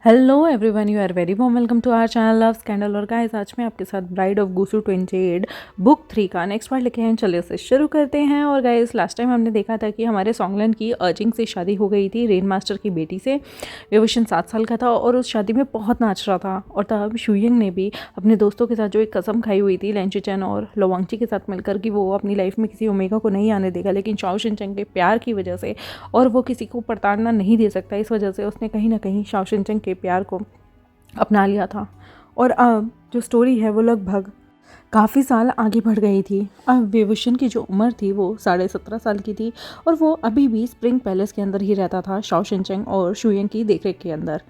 Hello everyone, you are very warm welcome to our channel love scandal. और guys, आज मैं आपके साथ ब्राइड ऑफ गुसु 28 बुक 3 का नेक्स्ट पार्ट लेके हैं। चलिए उसे शुरू करते हैं। और गाइस, लास्ट टाइम हमने देखा था कि हमारे सॉन्गलन की अर्जिंग से शादी हो गई थी रेन मास्टर की बेटी से। विभूषण 7 साल का था और उस शादी में बहुत नाच रहा था। और तब शुयिंग ने भी अपने दोस्तों के साथ जो एक कसम खाई हुई थी लेंचुचेन और लोवांगची के साथ मिलकर कि वो अपनी लाइफ में किसी ओमेगा को नहीं आने देगा, लेकिन शाओ शिनचेंग के प्यार की वजह से और वो किसी को प्रताड़ना नहीं दे सकता, इस वजह से उसने कहीं ना कहीं शाओ शिनचेंग के प्यार को अपना लिया था। और अब जो स्टोरी है वो लगभग काफ़ी साल आगे बढ़ गई थी। अब विभूषण की जो उम्र थी वो 17.5 साल की थी और वो अभी भी स्प्रिंग पैलेस के अंदर ही रहता था, शाओ शिनचेंग और शुयिंग की देखरेख के अंदर।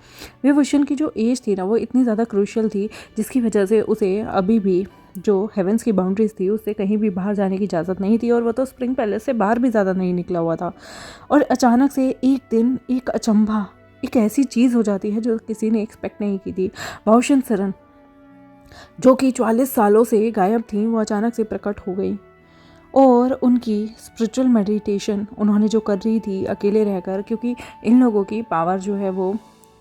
विभूषण की जो एज थी ना वो इतनी ज़्यादा क्रूशियल थी, जिसकी वजह से उसे अभी भी जो हेवेंस की बाउंड्रीज थी उससे कहीं भी बाहर जाने की इजाज़त नहीं थी। और वो तो स्प्रिंग पैलेस से बाहर भी ज़्यादा नहीं निकला हुआ था। और अचानक से एक दिन एक अचंभा, एक ऐसी चीज़ हो जाती है जो किसी ने एक्सपेक्ट नहीं की थी। बाओशन सरन जो कि 44 सालों से गायब थी, वो अचानक से प्रकट हो गई। और उनकी स्पिरिचुअल मेडिटेशन उन्होंने जो कर रही थी अकेले रहकर, क्योंकि इन लोगों की पावर जो है वो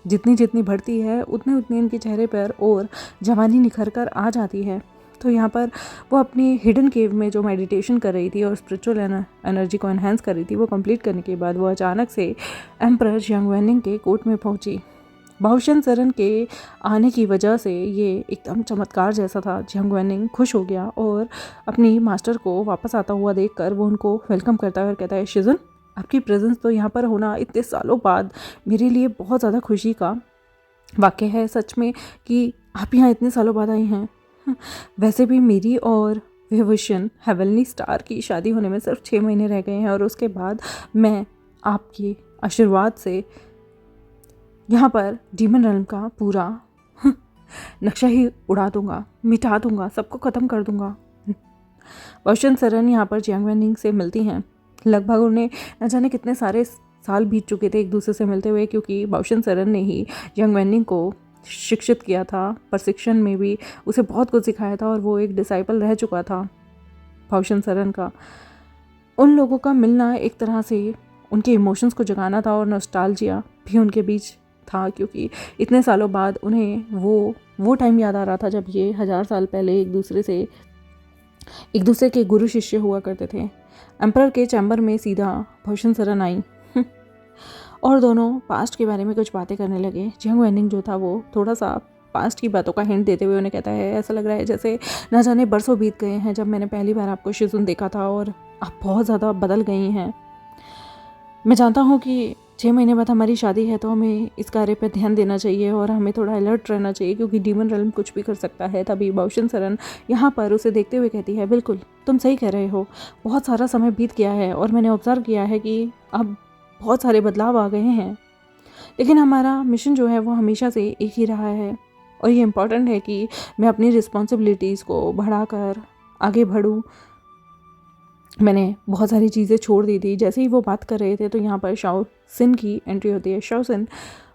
जितनी जितनी बढ़ती है उतने उतने इनके चेहरे पर और जवानी निखर कर आ जाती है। तो यहाँ पर वो अपनी हिडन केव में जो मेडिटेशन कर रही थी और स्पिरिचुअल एनर्जी को एनहेंस कर रही थी, वो कंप्लीट करने के बाद वो अचानक से एम्परर जियांग वेनिंग के कोर्ट में पहुंची। बाओशन सरन के आने की वजह से ये एकदम चमत्कार जैसा था। जियांग वेनिंग खुश हो गया और अपनी मास्टर को वापस आता हुआ देखकर वो उनको वेलकम करता है और कहता है, शिजन, आपकी प्रेजेंस तो यहाँ पर होना इतने सालों बाद मेरे लिए बहुत ज़्यादा खुशी का वाक़या है। सच में कि आप यहाँ इतने सालों बाद आई हैं। वैसे भी मेरी और विभूषण हेवनली स्टार की शादी होने में सिर्फ 6 महीने रह गए हैं और उसके बाद मैं आपके आशीर्वाद से यहाँ पर डीमन रेल्म का पूरा नक्शा ही उड़ा दूंगा, मिटा दूंगा, सबको ख़त्म कर दूंगा। बाओशन सरन यहाँ पर जियांग वेनिंग से मिलती हैं। लगभग उन्हें न जाने कितने सारे साल बीत चुके थे एक दूसरे से मिलते हुए, क्योंकि बाओशन सरन ने ही जियांग वेनिंग को शिक्षित किया था। प्रशिक्षण में भी उसे बहुत कुछ सिखाया था और वो एक डिसाइपल रह चुका था बाओशन सरन का। उन लोगों का मिलना एक तरह से उनके इमोशंस को जगाना था और नॉस्टैल्जिया भी उनके बीच था, क्योंकि इतने सालों बाद उन्हें वो टाइम याद आ रहा था जब ये 1000 साल पहले एक दूसरे के गुरु शिष्य हुआ करते थे। एम्परर के चैम्बर में सीधा बाओशन सरन आई और दोनों पास्ट के बारे में कुछ बातें करने लगे। जियांग वेनिंग जो था वो थोड़ा सा पास्ट की बातों का हिंट देते हुए उन्हें कहता है, ऐसा लग रहा है जैसे न जाने बरसों बीत गए हैं जब मैंने पहली बार आपको शिजुन देखा था और आप बहुत ज़्यादा बदल गई हैं। मैं जानता हूँ कि 6 महीने बाद हमारी शादी है, तो हमें इस कार्य पर ध्यान देना चाहिए और हमें थोड़ा अलर्ट रहना चाहिए, क्योंकि डीमन रेल्म कुछ भी कर सकता है। तभी बाओशन सरन यहाँ पर उसे देखते हुए कहती है, बिल्कुल तुम सही कह रहे हो, बहुत सारा समय बीत गया है और मैंने ऑब्जर्व किया है कि अब बहुत सारे बदलाव आ गए हैं, लेकिन हमारा मिशन जो है वो हमेशा से एक ही रहा है। और ये इम्पॉर्टेंट है कि मैं अपनी रिस्पॉन्सिबिलिटीज़ को बढ़ाकर आगे बढ़ूँ। मैंने बहुत सारी चीज़ें छोड़ दी थी। जैसे ही वो बात कर रहे थे तो यहाँ पर शाओ सिन की एंट्री होती है। शाओ सिन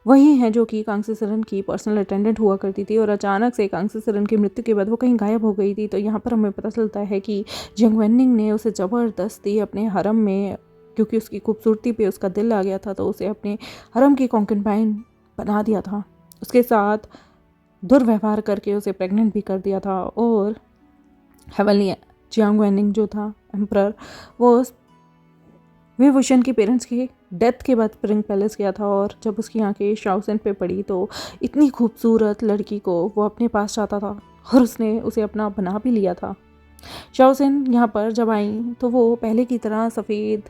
वही है जो कि कांगसी सरन की पर्सनल अटेंडेंट हुआ करती थी और अचानक से कांगसी सरन की मृत्यु के बाद वो कहीं गायब हो गई थी। तो यहाँ पर हमें पता चलता है कि जियांग वेनिंग ने उसे ज़बरदस्ती अपने हरम में, क्योंकि उसकी खूबसूरती पे उसका दिल आ गया था, तो उसे अपने हरम की कॉन्केबाइन बना दिया था। उसके साथ दुर्व्यवहार करके उसे प्रेग्नेंट भी कर दिया था। और हेवनली जियांग वेनिंग जो था एम्परर, वो विभूषण के पेरेंट्स के डेथ के बाद स्प्रिंग पैलेस गया था और जब उसकी आंखें शाओ सिन पे पड़ी तो इतनी खूबसूरत लड़की को वो अपने पास चाहता था और उसने उसे अपना बना भी लिया था। शाओ सिन यहाँ पर जब आई तो वो पहले की तरह सफ़ेद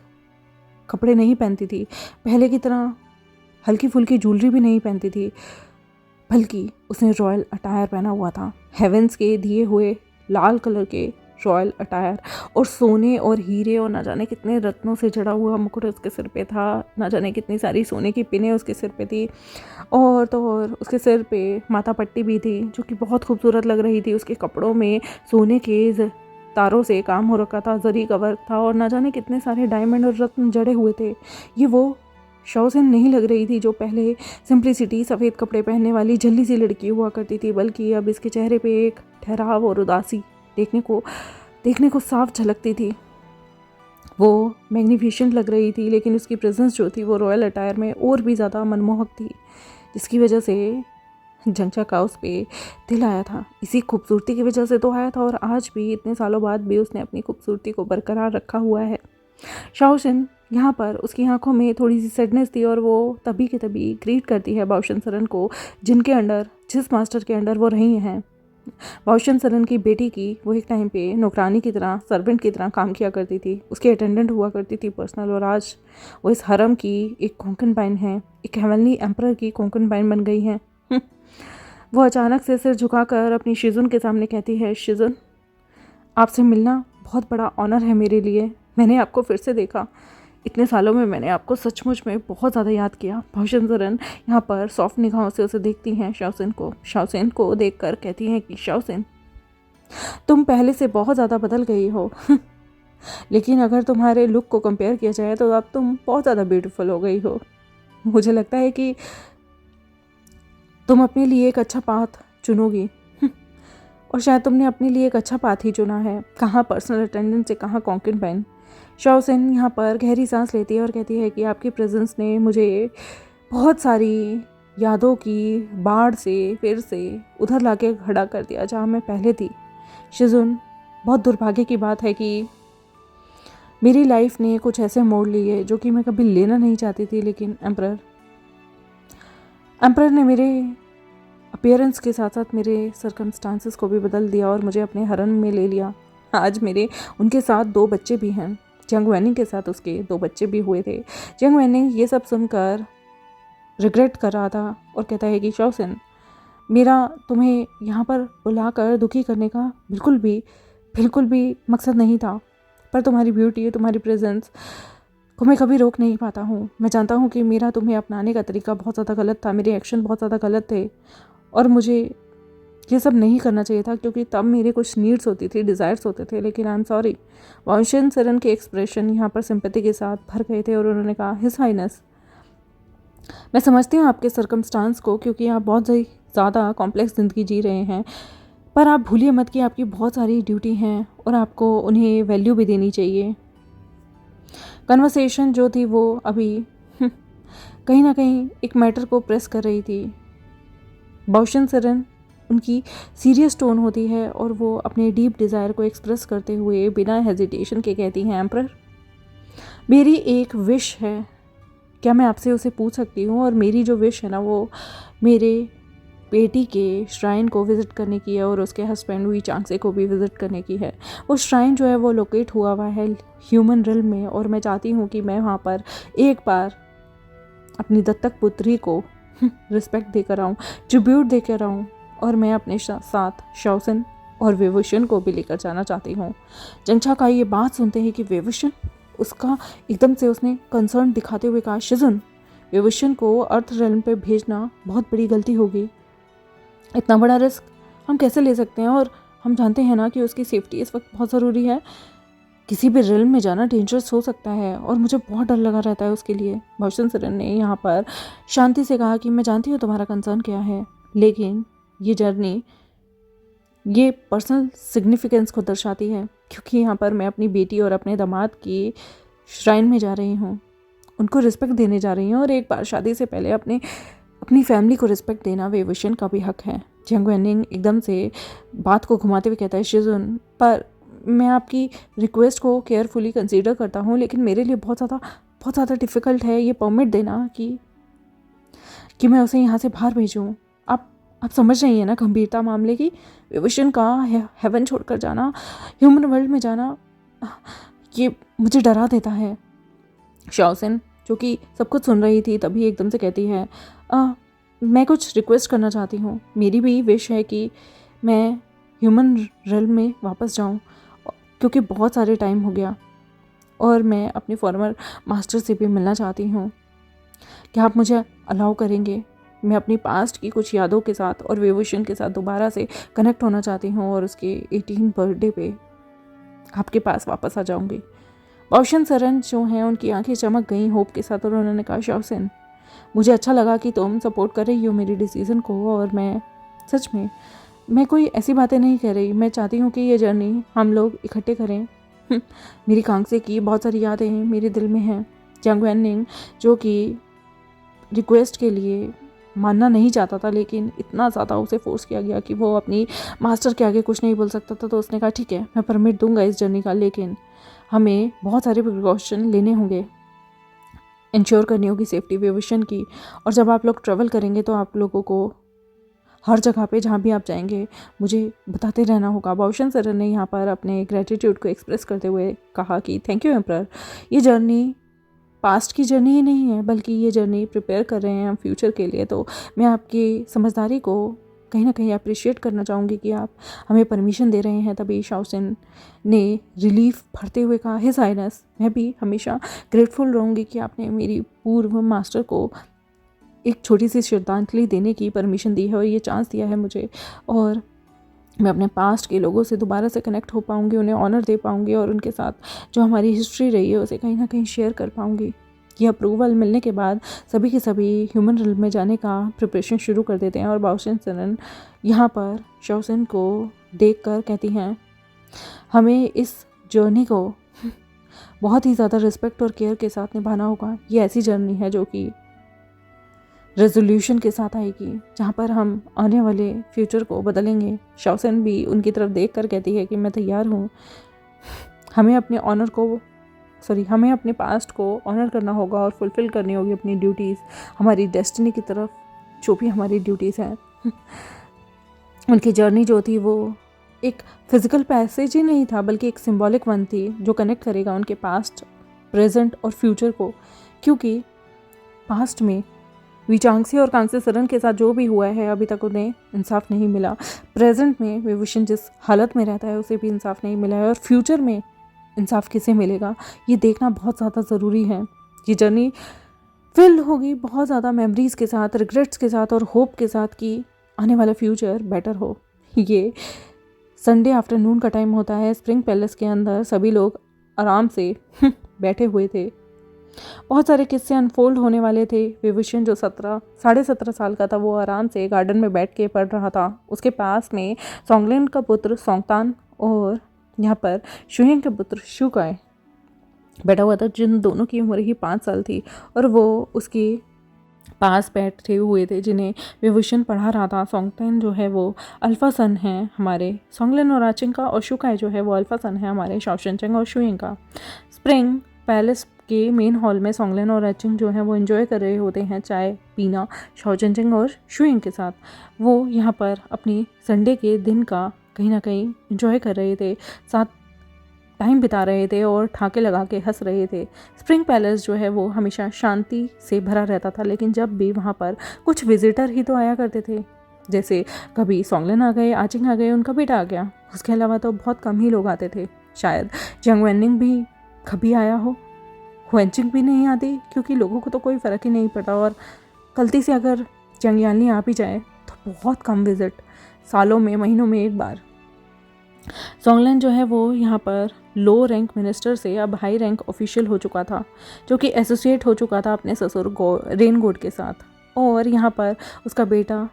कपड़े नहीं पहनती थी, पहले की तरह हल्की फुल्की ज्वेलरी भी नहीं पहनती थी, बल्कि उसने रॉयल अटायर पहना हुआ था। हेवेंस के दिए हुए लाल कलर के रॉयल अटायर और सोने और हीरे और ना जाने कितने रत्नों से जड़ा हुआ मुकुट उसके सिर पे था, ना जाने कितनी सारी सोने की पिनें उसके सिर पे थी। और तो और उसके सिर पे माथा पट्टी भी थी जो कि बहुत खूबसूरत लग रही थी। उसके कपड़ों में सोने के तारों से काम हो रखा था, जरी का वर्क था और ना जाने कितने सारे डायमंड और रत्न जड़े हुए थे। ये वो शाओ सिन नहीं लग रही थी जो पहले सिंप्लिसिटी सफ़ेद कपड़े पहनने वाली जल्दी सी लड़की हुआ करती थी, बल्कि अब इसके चेहरे पे एक ठहराव और उदासी देखने को साफ झलकती थी। वो मैग्निफिशेंट लग रही थी, लेकिन उसकी प्रेजेंस जो थी वो रॉयल अटायर में और भी ज़्यादा मनमोहक थी। जिसकी वजह से जंगचा का उस पे दिल आया था। इसी खूबसूरती की वजह से तो आया था और आज भी इतने सालों बाद भी उसने अपनी खूबसूरती को बरकरार रखा हुआ है। शाओशन यहाँ पर उसकी आंखों में थोड़ी सी सैडनेस थी और वो तभी के तभी ग्रीट करती है बाओशन सरन को, जिस मास्टर के अंडर वो रही हैं। बाओशन सरन की बेटी की वो एक टाइम पे नौकरानी की तरह, सर्वेंट की तरह काम किया करती थी, उसकी अटेंडेंट हुआ करती थी पर्सनल, और आज वो इस हरम की एक कॉन्कनबाइन है, एक हेवनली एम्परर की कॉन्कनबाइन बन गई हैं। वो अचानक से सिर झुकाकर अपनी शिजुन के सामने कहती है, शिजुन, आपसे मिलना बहुत बड़ा ऑनर है मेरे लिए। मैंने आपको फिर से देखा, इतने सालों में मैंने आपको सचमुच में बहुत ज़्यादा याद किया। बाओशन सरन यहाँ पर सॉफ्ट निगाहों से उसे देखती हैं, शाओसेन को देखकर कहती हैं कि शाओसेन, तुम पहले से बहुत ज़्यादा बदल गई हो लेकिन अगर तुम्हारे लुक को कंपेयर किया जाए तो अब तुम बहुत ज़्यादा ब्यूटीफुल हो गई हो। मुझे लगता है कि तुम अपने लिए एक अच्छा पाथ चुनोगी और शायद तुमने अपने लिए एक अच्छा पाथ ही चुना है। कहाँ पर्सनल अटेंडेंट से कहाँ कॉन्कनबाइन। शाओसेन यहाँ पर गहरी सांस लेती है और कहती है कि आपकी प्रेजेंस ने मुझे बहुत सारी यादों की बाढ़ से फिर से उधर लाके खड़ा कर दिया जहाँ मैं पहले थी। शिजुन, बहुत दुर्भाग्य की बात है कि मेरी लाइफ ने कुछ ऐसे मोड़ लिए जो कि मैं कभी लेना नहीं चाहती थी, लेकिन एम्परर ने मेरे अपीयरेंस के साथ साथ मेरे सर्कमस्टांसेस को भी बदल दिया और मुझे अपने हरम में ले लिया। आज मेरे उनके साथ 2 बच्चे भी हैं। जंग वैनिंग के साथ उसके 2 बच्चे भी हुए थे। जंग वैनिंग ये सब सुनकर रिग्रेट कर रहा था और कहता है कि शाओसेन, मेरा तुम्हें यहाँ पर बुलाकर दुखी करने का बिल्कुल भी मकसद नहीं था, पर तुम्हारी ब्यूटी, तुम्हारी प्रेजेंस को मैं कभी रोक नहीं पाता हूँ। मैं जानता हूँ कि मेरा तुम्हें अपनाने का तरीका बहुत ज़्यादा गलत था, मेरे एक्शन बहुत ज़्यादा गलत थे और मुझे ये सब नहीं करना चाहिए था, क्योंकि तब मेरे कुछ नीड्स होती थी, डिज़ायर्स होते थे, लेकिन आई एम सॉरी। बाओशन सरन के एक्सप्रेशन यहाँ पर सिंपैथी के साथ भर गए थे और उन्होंने कहा, हिज हाइनेस, मैं समझती हूँ आपके सर्कमस्टांस को, क्योंकि आप बहुत ज़्यादा कॉम्प्लेक्स ज़िंदगी जी रहे हैं, पर आप भूलिए मत कि आपकी बहुत सारी ड्यूटी हैं और आपको उन्हें वैल्यू भी देनी चाहिए। कन्वर्सेशन जो थी वो अभी कहीं ना कहीं एक मैटर को प्रेस कर रही थी। बाओशन सरन, उनकी सीरियस टोन होती है और वो अपने डीप डिज़ायर को एक्सप्रेस करते हुए बिना हेजिटेशन के कहती हैं, एम्परर, मेरी एक विश है, क्या मैं आपसे उसे पूछ सकती हूँ? और मेरी जो विश है ना, वो मेरे बेटी के श्राइन को विज़िट करने की है और उसके हस्बैंड वी चांगसे को भी विज़िट करने की है। वो श्राइन जो है वो लोकेट हुआ हुआ है ह्यूमन रिल्म में और मैं चाहती हूँ कि मैं वहाँ पर एक बार अपनी दत्तक पुत्री को रिस्पेक्ट देकर आऊँ, ट्रिब्यूट देकर आऊँ और मैं अपने साथ शाओसेन और वेवुशन को भी लेकर जाना चाहती हूँ। जंगचा का ये बात सुनते हैं कि वेवुशन, उसका एकदम से उसने कंसर्न दिखाते हुए कहा, शिजुन, वेवुशन को अर्थ रेल्म पे भेजना बहुत बड़ी गलती होगी। इतना बड़ा रिस्क हम कैसे ले सकते हैं? और हम जानते हैं ना कि उसकी सेफ्टी इस वक्त बहुत ज़रूरी है। किसी भी रिल्म में जाना डेंजरस हो सकता है और मुझे बहुत डर लगा रहता है उसके लिए। बाओशन सरन ने यहाँ पर शांति से कहा कि मैं जानती हूँ तुम्हारा कंसर्न क्या है, लेकिन ये जर्नी ये पर्सनल सिग्निफिकेंस को दर्शाती है, क्योंकि यहाँ पर मैं अपनी बेटी और अपने दामाद की श्राइन में जा रही हूँ, उनको रिस्पेक्ट देने जा रही हूँ और एक बार शादी से पहले अपनी फैमिली को रिस्पेक्ट देना वेवुशन का भी हक है। जंग वैनिंग एकदम से बात को घुमाते हुए कहता है, शिजुन, पर मैं आपकी रिक्वेस्ट को केयरफुली कंसीडर करता हूँ, लेकिन मेरे लिए बहुत ज़्यादा डिफ़िकल्ट है ये परमिट देना कि मैं उसे यहाँ से बाहर भेजूँ। आप समझ रही हैं ना गंभीरता मामले की? वेवुशन का हेवन छोड़कर जाना, ह्यूमन वर्ल्ड में जाना, ये मुझे डरा देता है। शाओसेन, जो कि सब कुछ सुन रही थी, तभी एकदम से कहती है, मैं कुछ रिक्वेस्ट करना चाहती हूँ। मेरी भी विश है कि मैं ह्यूमन रिल्म में वापस जाऊँ, क्योंकि बहुत सारे टाइम हो गया और मैं अपने फॉर्मर मास्टर से भी मिलना चाहती हूँ। क्या आप मुझे अलाउ करेंगे? मैं अपनी पास्ट की कुछ यादों के साथ और वेवुशन के साथ दोबारा से कनेक्ट होना चाहती हूँ और उसके 18 बर्थडे पे आपके पास वापस आ जाऊँगी। बाओशन सरन जो हैं उनकी आंखें चमक गईं होप के साथ और उन्होंने कहा, शाओसेन, मुझे अच्छा लगा कि तुम सपोर्ट कर रही हो मेरी डिसीज़न को और मैं सच में मैं कोई ऐसी बातें नहीं कह रही। मैं चाहती हूँ कि ये जर्नी हम लोग इकट्ठे करें। मेरी कांगसे की बहुत सारी यादें मेरे दिल में हैं। जंग वैनिंग जो कि रिक्वेस्ट के लिए मानना नहीं चाहता था, लेकिन इतना ज़्यादा उसे फोर्स किया गया कि वो अपनी मास्टर के आगे कुछ नहीं बोल सकता था। तो उसने कहा ठीक है, मैं परमिट दूंगा इस जर्नी का, लेकिन हमें बहुत सारे प्रिकॉशन लेने होंगे, इंश्योर करनी होगी सेफ्टी विविशन की। और जब आप लोग ट्रैवल करेंगे तो आप लोगों को हर जगह पे जहाँ भी आप जाएंगे मुझे बताते रहना होगा। बाओशन सर ने यहाँ पर अपने ग्रेटिट्यूड को एक्सप्रेस करते हुए कहा कि थैंक यू एम्परर, ये जर्नी पास्ट की जर्नी ही नहीं है, बल्कि ये जर्नी प्रिपेयर कर रहे हैं हम फ्यूचर के लिए। तो मैं आपकी समझदारी को कहीं ना कहीं अप्रिशिएट करना चाहूँगी कि आप हमें परमिशन दे रहे हैं। तभी शाओसिन ने रिलीफ भरते हुए कहा, हिज हाइनेस, मैं भी हमेशा ग्रेटफुल रहूँगी कि आपने मेरी पूर्व मास्टर को एक छोटी सी श्रद्धांजलि देने की परमिशन दी है और ये चांस दिया है मुझे, और मैं अपने पास्ट के लोगों से दोबारा से कनेक्ट हो पाऊँगी, उन्हें ऑनर दे पाऊँगी और उनके साथ जो हमारी हिस्ट्री रही है उसे कहीं ना कहीं शेयर कर पाऊँगी। ये अप्रूवल मिलने के बाद सभी के सभी ह्यूमन रिल्म में जाने का प्रिपरेशन शुरू कर देते हैं। और बाओशन सरन यहाँ पर शाओसिन को देखकर कहती हैं, हमें इस जर्नी को बहुत ही ज़्यादा रिस्पेक्ट और केयर के साथ निभाना होगा। ये ऐसी जर्नी है जो कि रेजोल्यूशन के साथ आएगी, जहाँ पर हम आने वाले फ्यूचर को बदलेंगे। शाओसिन भी उनकी तरफ देख कर कहती है कि मैं तैयार हूँ, हमें अपने पास्ट को ऑनर करना होगा और फुलफ़िल करनी होगी अपनी ड्यूटीज़, हमारी डेस्टिनी की तरफ जो भी हमारी ड्यूटीज़ हैं। उनकी जर्नी जो थी वो एक फिज़िकल पैसेज ही नहीं था, बल्कि एक सिंबॉलिक वन थी जो कनेक्ट करेगा उनके पास्ट, प्रेजेंट और फ्यूचर को। क्योंकि पास्ट में वीचांगसी और कांसे सरन के साथ जो भी हुआ है अभी तक उन्हें इंसाफ नहीं मिला। प्रेजेंट में विभूषण जिस हालत में रहता है उसे भी इंसाफ नहीं मिला है, और फ्यूचर में इंसाफ किसे मिलेगा ये देखना बहुत ज़्यादा ज़रूरी है। ये जर्नी फिल्ड होगी बहुत ज़्यादा मेमोरीज़ के साथ, रिग्रेट्स के साथ और होप के साथ कि आने वाला फ्यूचर बेटर हो। ये संडे आफ्टरनून का टाइम होता है। स्प्रिंग पैलेस के अंदर सभी लोग आराम से बैठे हुए थे। बहुत सारे किस्से अनफोल्ड होने वाले थे। विभूषण जो 17.5 साल का था वो आराम से गार्डन में बैठ के पढ़ रहा था। उसके पास में सोंगलिन का पुत्र सोंगतान और यहाँ पर शुयिंग के पुत्र शुकाई बैठा हुआ था, जिन दोनों की उम्र ही 5 साल थी, और वो उसके पास बैठे हुए थे जिन्हें विभूषण पढ़ा रहा था। सोंगतान जो है वो अल्फ़ा सन है हमारे सोंगलिन और आचिंग का, और शुकाई जो है वो अल्फ़ा सन है हमारे शाओशनचेंग और शुयिंग का। स्प्रिंग पैलेस के मेन हॉल में सोंगलिन और आचिंग जो है वो एंजॉय कर रहे होते हैं चाय पीना शाओशनचेंग और शुयिंग के साथ। वो यहाँ पर अपनी संडे के दिन का कहीं ना कहीं एंजॉय कर रहे थे, साथ टाइम बिता रहे थे और ठाके लगा के हंस रहे थे। स्प्रिंग पैलेस जो है वो हमेशा शांति से भरा रहता था, लेकिन जब भी वहाँ पर कुछ विजिटर ही तो आया करते थे, जैसे कभी सोंगलिन आ गए, आचिंग आ गए, उनका बेटा आ गया, उसके अलावा तो बहुत कम ही लोग आते थे। शायद जंग वेनिंग भी कभी आया हो, हुएनचिंग भी नहीं आती, क्योंकि लोगों को तो कोई फ़र्क ही नहीं पड़ता, और गलती से अगर जंग यानी आ भी जाए तो बहुत कम विजिट, सालों में महीनों में एक बार। सोंगलिन जो है वो यहाँ पर लो रैंक मिनिस्टर से अब हाई रैंक ऑफिशियल हो चुका था, जो कि एसोसिएट हो चुका था अपने ससुर रेनगोड के साथ। और यहाँ पर उसका बेटा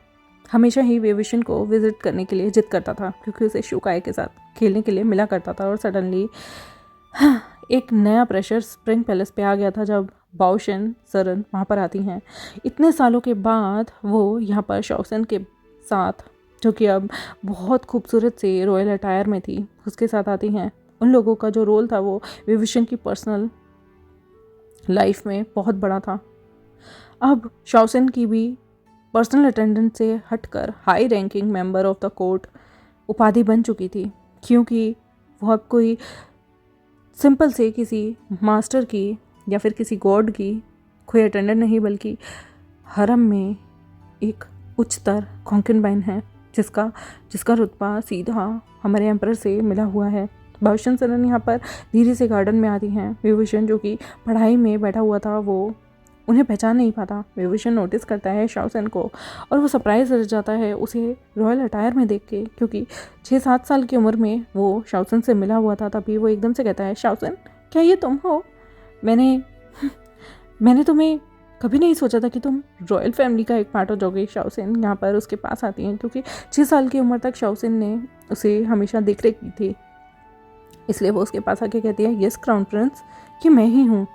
हमेशा ही विभूषण को विजिट करने के लिए जिद करता था, क्योंकि उसे शुकाई के साथ खेलने के लिए मिला करता था। और सडनली एक नया प्रेशर स्प्रिंग पैलेस पे आ गया था जब बाओशन सरन वहाँ पर आती हैं। इतने सालों के बाद वो यहाँ पर शाओसिन के साथ, जो कि अब बहुत खूबसूरत से रॉयल अटायर में थी, उसके साथ आती हैं। उन लोगों का जो रोल था वो विभूषण की पर्सनल लाइफ में बहुत बड़ा था। अब शाओसिन की भी पर्सनल अटेंडेंट से हटकर high ranking member of the court उपाधि बन चुकी थी, क्योंकि वो अब कोई सिंपल से किसी मास्टर की या फिर किसी गॉड की कोई अटेंडेंट नहीं, बल्कि हरम में एक उच्चतर कॉन्कनबाइन है, जिसका रुतबा सीधा हमारे एम्परर से मिला हुआ है। बाओशन सरन यहाँ पर धीरे से गार्डन में आती हैं। विभूषण जो कि पढ़ाई में बैठा हुआ था वो उन्हें पहचान नहीं पाता। विभूषण नोटिस करता है शाओसिन को, और वो सरप्राइज रह जाता है उसे रॉयल अटायर में देख के, क्योंकि 6-7 साल की उम्र में वो शाओसिन से मिला हुआ था। तभी वो एकदम से कहता है, शाओसिन क्या ये तुम हो? मैंने तुम्हें कभी नहीं सोचा था कि तुम रॉयल फैमिली का एक पार्ट हो जाओगे। शाओसिन यहाँ पर उसके पास आती हैं, क्योंकि 6 साल की उम्र तक शाओसिन ने उसे हमेशा देख रेख की थी, इसलिए वो उसके पास आके कहती है, यस क्राउन प्रिंस, ये मैं ही हूँ।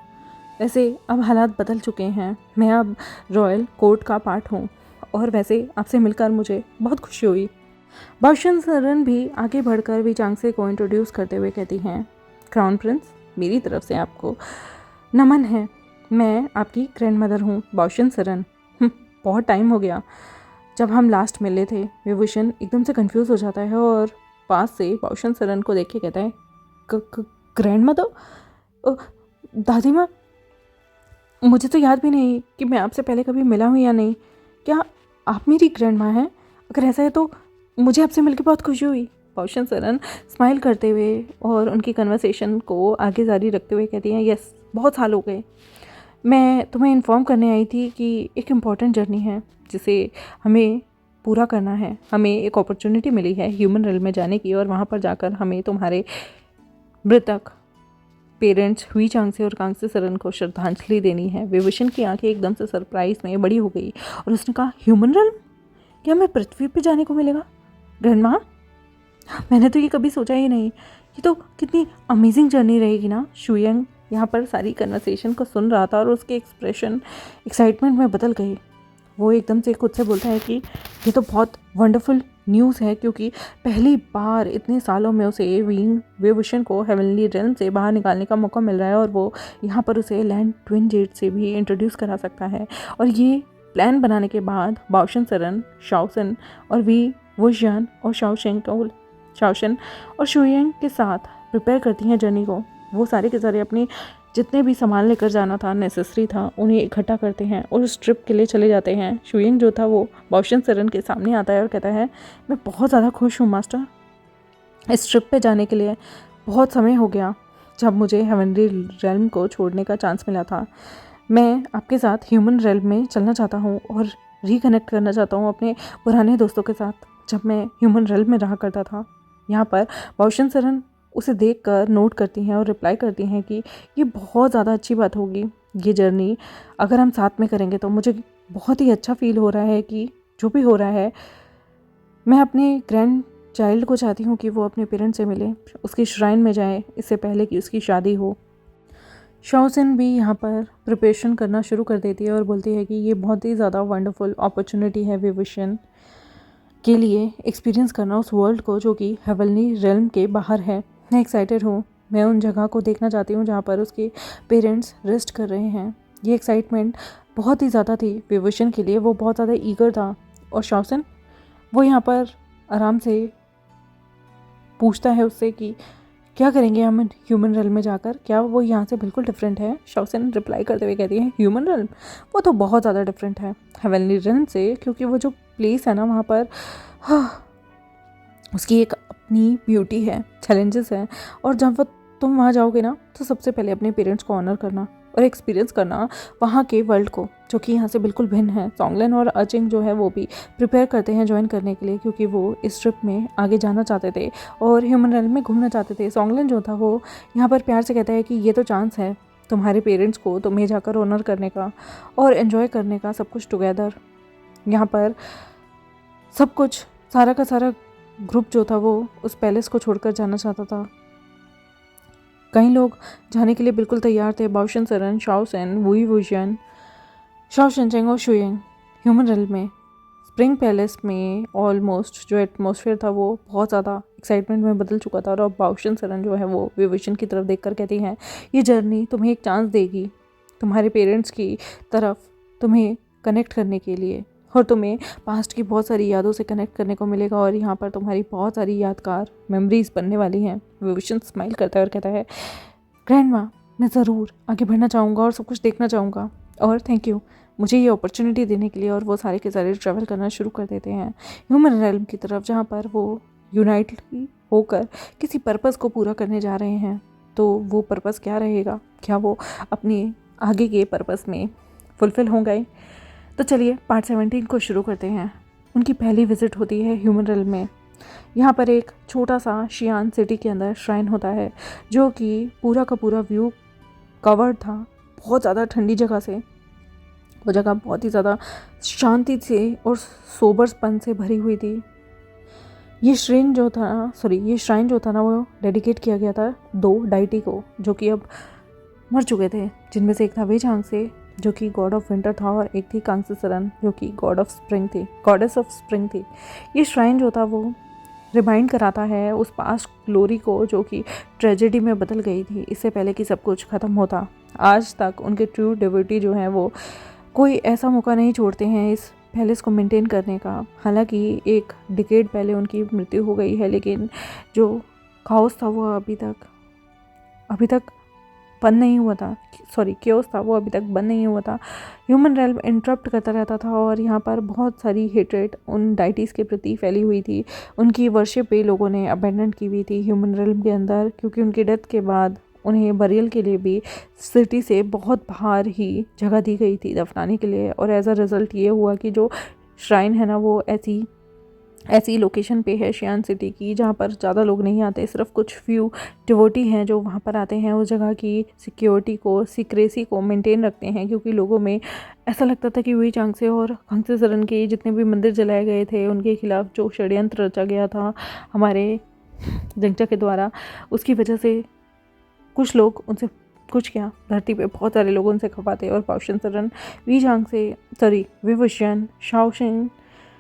वैसे अब हालात बदल चुके हैं, मैं अब रॉयल कोर्ट का पार्ट हूँ, और वैसे आपसे मिलकर मुझे बहुत खुशी हुई। बाओशन सरन भी आगे बढ़कर वी चांगसे को इंट्रोड्यूस करते हुए कहती हैं, क्राउन प्रिंस, मेरी तरफ से आपको नमन है। मैं आपकी ग्रैंड मदर हूँ, बाओशन सरन। बहुत टाइम हो गया जब हम लास्ट मिले थे। विभूषण एकदम से कंफ्यूज हो जाता है और पास से बाओशन सरन को देख के कहता है, ग्रैंड मदर? दादी माँ, मुझे तो याद भी नहीं कि मैं आपसे पहले कभी मिला हूँ या नहीं। क्या आप मेरी ग्रैंड माँ हैं? अगर ऐसा है तो मुझे आपसे मिलकर बहुत खुशी हुई। बाओशन सरन स्माइल करते हुए और उनकी कन्वर्सेशन को आगे जारी रखते हुए कहती हैं, यस, बहुत साल हो गए। मैं तुम्हें इन्फॉर्म करने आई थी कि एक इम्पॉर्टेंट जर्नी है जिसे हमें पूरा करना है। हमें एक अपॉर्चुनिटी मिली है ह्यूमन रियल में जाने की, और वहाँ पर जाकर हमें तुम्हारे मृतक पेरेंट्स वी चांगसे और कांगसे सरन को श्रद्धांजलि देनी है। विभूषण की आंखें एकदम से सरप्राइज में बड़ी हो गई और उसने कहा, ह्यूमन रियल? क्या हमें पृथ्वी पर जाने को मिलेगा ग्रैंड माँ? मैंने तो ये कभी सोचा ही नहीं। ये तो कितनी अमेजिंग जर्नी रहेगी ना। शुयंग यहाँ पर सारी कन्वर्सेशन को सुन रहा था और उसके एक्सप्रेशन एक्साइटमेंट में बदल गए। वो एकदम से खुद से बोलता है कि ये तो बहुत वंडरफुल न्यूज़ है, क्योंकि पहली बार इतने सालों में उसे विभूषण को हेवनली रेल्म से बाहर निकालने का मौका मिल रहा है और वो यहाँ पर उसे लैंड ट्विन जेट से भी इंट्रोड्यूस करा सकता है। और ये प्लान बनाने के बाद बाओशन सरन, शाओसन और वुशियान और शाओशन और शुयंग के साथ प्रिपेयर करती हैं जर्नी को। वो सारे के सारे अपने जितने भी सामान लेकर जाना था, नेसेसरी था, उन्हें इकट्ठा करते हैं और उस ट्रिप के लिए चले जाते हैं। शुयंग जो था वो बाओशन सरन के सामने आता है और कहता है, मैं बहुत ज़्यादा खुश हूँ मास्टर, इस ट्रिप पे जाने के लिए। बहुत समय हो गया जब मुझे हेवनली रेल्म को छोड़ने का चांस मिला था। मैं आपके साथ ह्यूमन रेल्म में चलना चाहता हूँ और रिकनेक्ट करना चाहता हूँ अपने पुराने दोस्तों के साथ, जब मैं ह्यूमन रेल्म में रहा करता था। यहाँ पर बाओशन सरन उसे देखकर नोट करती हैं और रिप्लाई करती हैं कि ये बहुत ज़्यादा अच्छी बात होगी, ये जर्नी अगर हम साथ में करेंगे तो मुझे बहुत ही अच्छा फील हो रहा है कि जो भी हो रहा है, मैं अपने ग्रैंड चाइल्ड को चाहती हूँ कि वो अपने पेरेंट्स से मिले, उसकी श्राइन में जाए इससे पहले कि उसकी शादी हो। शाओसन भी यहाँ पर प्रिपरेशन करना शुरू कर देती है और बोलती है कि ये बहुत ही ज़्यादा वंडरफुल अपॉर्चुनिटी है विभूषण के लिए एक्सपीरियंस करना उस वर्ल्ड को जो कि हेवनली रेल्म के बाहर है। मैं एक्साइटेड हूँ, मैं उन जगह को देखना चाहती हूँ जहाँ पर उसके पेरेंट्स रेस्ट कर रहे हैं। ये एक्साइटमेंट बहुत ही ज़्यादा थी विभूषण के लिए, वो बहुत ज़्यादा ईगर था। और शाओसन, वो यहाँ पर आराम से पूछता है उससे कि क्या करेंगे हम ह्यूमन रेल्म में जाकर, क्या वो यहाँ से बिल्कुल डिफरेंट है? शाओसन रिप्लाई करते हुए कहती है, ह्यूमन रेल्म वो तो बहुत ज़्यादा डिफरेंट है हेवनली रेल्म से, क्योंकि वो जो प्लेस है ना वहाँ पर उसकी एक अपनी ब्यूटी है, चैलेंजेस हैं। और जब तुम वहाँ जाओगे ना तो सबसे पहले अपने पेरेंट्स को ऑनर करना और एक्सपीरियंस करना वहाँ के वर्ल्ड को, जो कि यहाँ से बिल्कुल भिन्न है। सॉन्गलन और अर्चिंग जो है वो भी प्रिपेयर करते हैं ज्वाइन करने के लिए, क्योंकि वो इस ट्रिप में आगे जाना चाहते थे और ह्यूमन रेल्म में घूमना चाहते थे। सॉन्गलन जो था वो यहाँ पर प्यार से कहता है कि ये तो चांस है तुम्हारे पेरेंट्स को तुम्हें जाकर ऑनर करने का और एन्जॉय करने का, सब कुछ टुगेदर। यहाँ पर सब कुछ सारा का सारा ग्रुप जो था वो उस पैलेस को छोड़कर जाना चाहता था। कई लोग जाने के लिए बिल्कुल तैयार थे, बाओशन सरन, शाओसन, वुशियान, शाओशनचेंग और शुयंग। ह्यूमन रेल्म में स्प्रिंग पैलेस में ऑलमोस्ट जो एटमॉस्फेयर था वो बहुत ज़्यादा एक्साइटमेंट में बदल चुका था। और बाओशन सरन जो है वो विभूषण की तरफ देखकर कहती हैं, ये जर्नी तुम्हें एक चांस देगी तुम्हारे पेरेंट्स की तरफ तुम्हें कनेक्ट करने के लिए, और तुम्हें पास्ट की बहुत सारी यादों से कनेक्ट करने को मिलेगा और यहाँ पर तुम्हारी बहुत सारी यादगार मेमोरीज बनने वाली हैं। विभूषण स्माइल करता है और कहता है, ग्रैंड माँ, मैं ज़रूर आगे बढ़ना चाहूँगा और सब कुछ देखना चाहूँगा, और थैंक यू मुझे ये अपॉर्चुनिटी देने के लिए। और वो सारे के सारे ट्रैवल करना शुरू कर देते हैं ह्यूमन रेल्म की तरफ, जहाँ पर वो यूनाइटली होकर किसी पर्पज़ को पूरा करने जा रहे हैं। तो वो पर्पज़ क्या रहेगा, क्या वो अपने आगे के पर्पज़ में फुलफ़िल हो गए? तो चलिए पार्ट 17 को शुरू करते हैं। उनकी पहली विज़िट होती है ह्यूमन रेल्म में। यहाँ पर एक छोटा सा शियान सिटी के अंदर श्राइन होता है, जो कि पूरा का पूरा व्यू कवर्ड था बहुत ज़्यादा ठंडी जगह से। वो जगह बहुत ही ज़्यादा शांति से और सोबरपन से भरी हुई थी। ये श्राइन जो था ना वो डेडिकेट किया गया था 2 डाइटी को, जो कि अब मर चुके थे, जिनमें से एक था वे चांगसे जो कि गॉड ऑफ विंटर था, और एक थी कांगसीसरन जो कि गॉड ऑफ स्प्रिंग थी, गॉडेस ऑफ स्प्रिंग थी। ये श्राइन जो था वो रिमाइंड कराता है उस पास्ट ग्लोरी को जो कि ट्रेजेडी में बदल गई थी इससे पहले कि सब कुछ ख़त्म होता। आज तक उनके ट्रू डिवोटी जो हैं वो कोई ऐसा मौका नहीं छोड़ते हैं इस पैलेस को मेंटेन करने का। हालांकि एक डिकेड पहले उनकी मृत्यु हो गई है, लेकिन जो काओस था वो अभी तक बंद नहीं हुआ था। क्योस था वो अभी तक बंद नहीं हुआ था। ह्यूमन रेल्म इंटरप्ट करता रहता था और यहाँ पर बहुत सारी हेट्रेड उन डाइटीज़ के प्रति फैली हुई थी। उनकी वर्शिप पे लोगों ने अबेंडन की हुई थी ह्यूमन रेल्म के अंदर, क्योंकि उनकी डेथ के बाद उन्हें बरियल के लिए भी सिटी से बहुत बाहर ही जगह दी गई थी दफनाने के लिए। और एज अ रिज़ल्ट ये हुआ कि जो श्राइन है ना वो ऐसी लोकेशन पे है शियान सिटी की जहाँ पर ज़्यादा लोग नहीं आते, सिर्फ कुछ फ्यू डिवोटी हैं जो वहाँ पर आते हैं। उस जगह की सिक्योरिटी को, सीक्रेसी को मेंटेन रखते हैं, क्योंकि लोगों में ऐसा लगता था कि वही चांगसे और कांगसीसरन के जितने भी मंदिर जलाए गए थे उनके खिलाफ जो षड्यंत्र रचा गया था हमारे जंगचा के द्वारा, उसकी वजह से कुछ लोग उनसे कुछ क्या धरती पे बहुत सारे लोग उनसे खपाते। और बाओशिनसरन विवुशियन,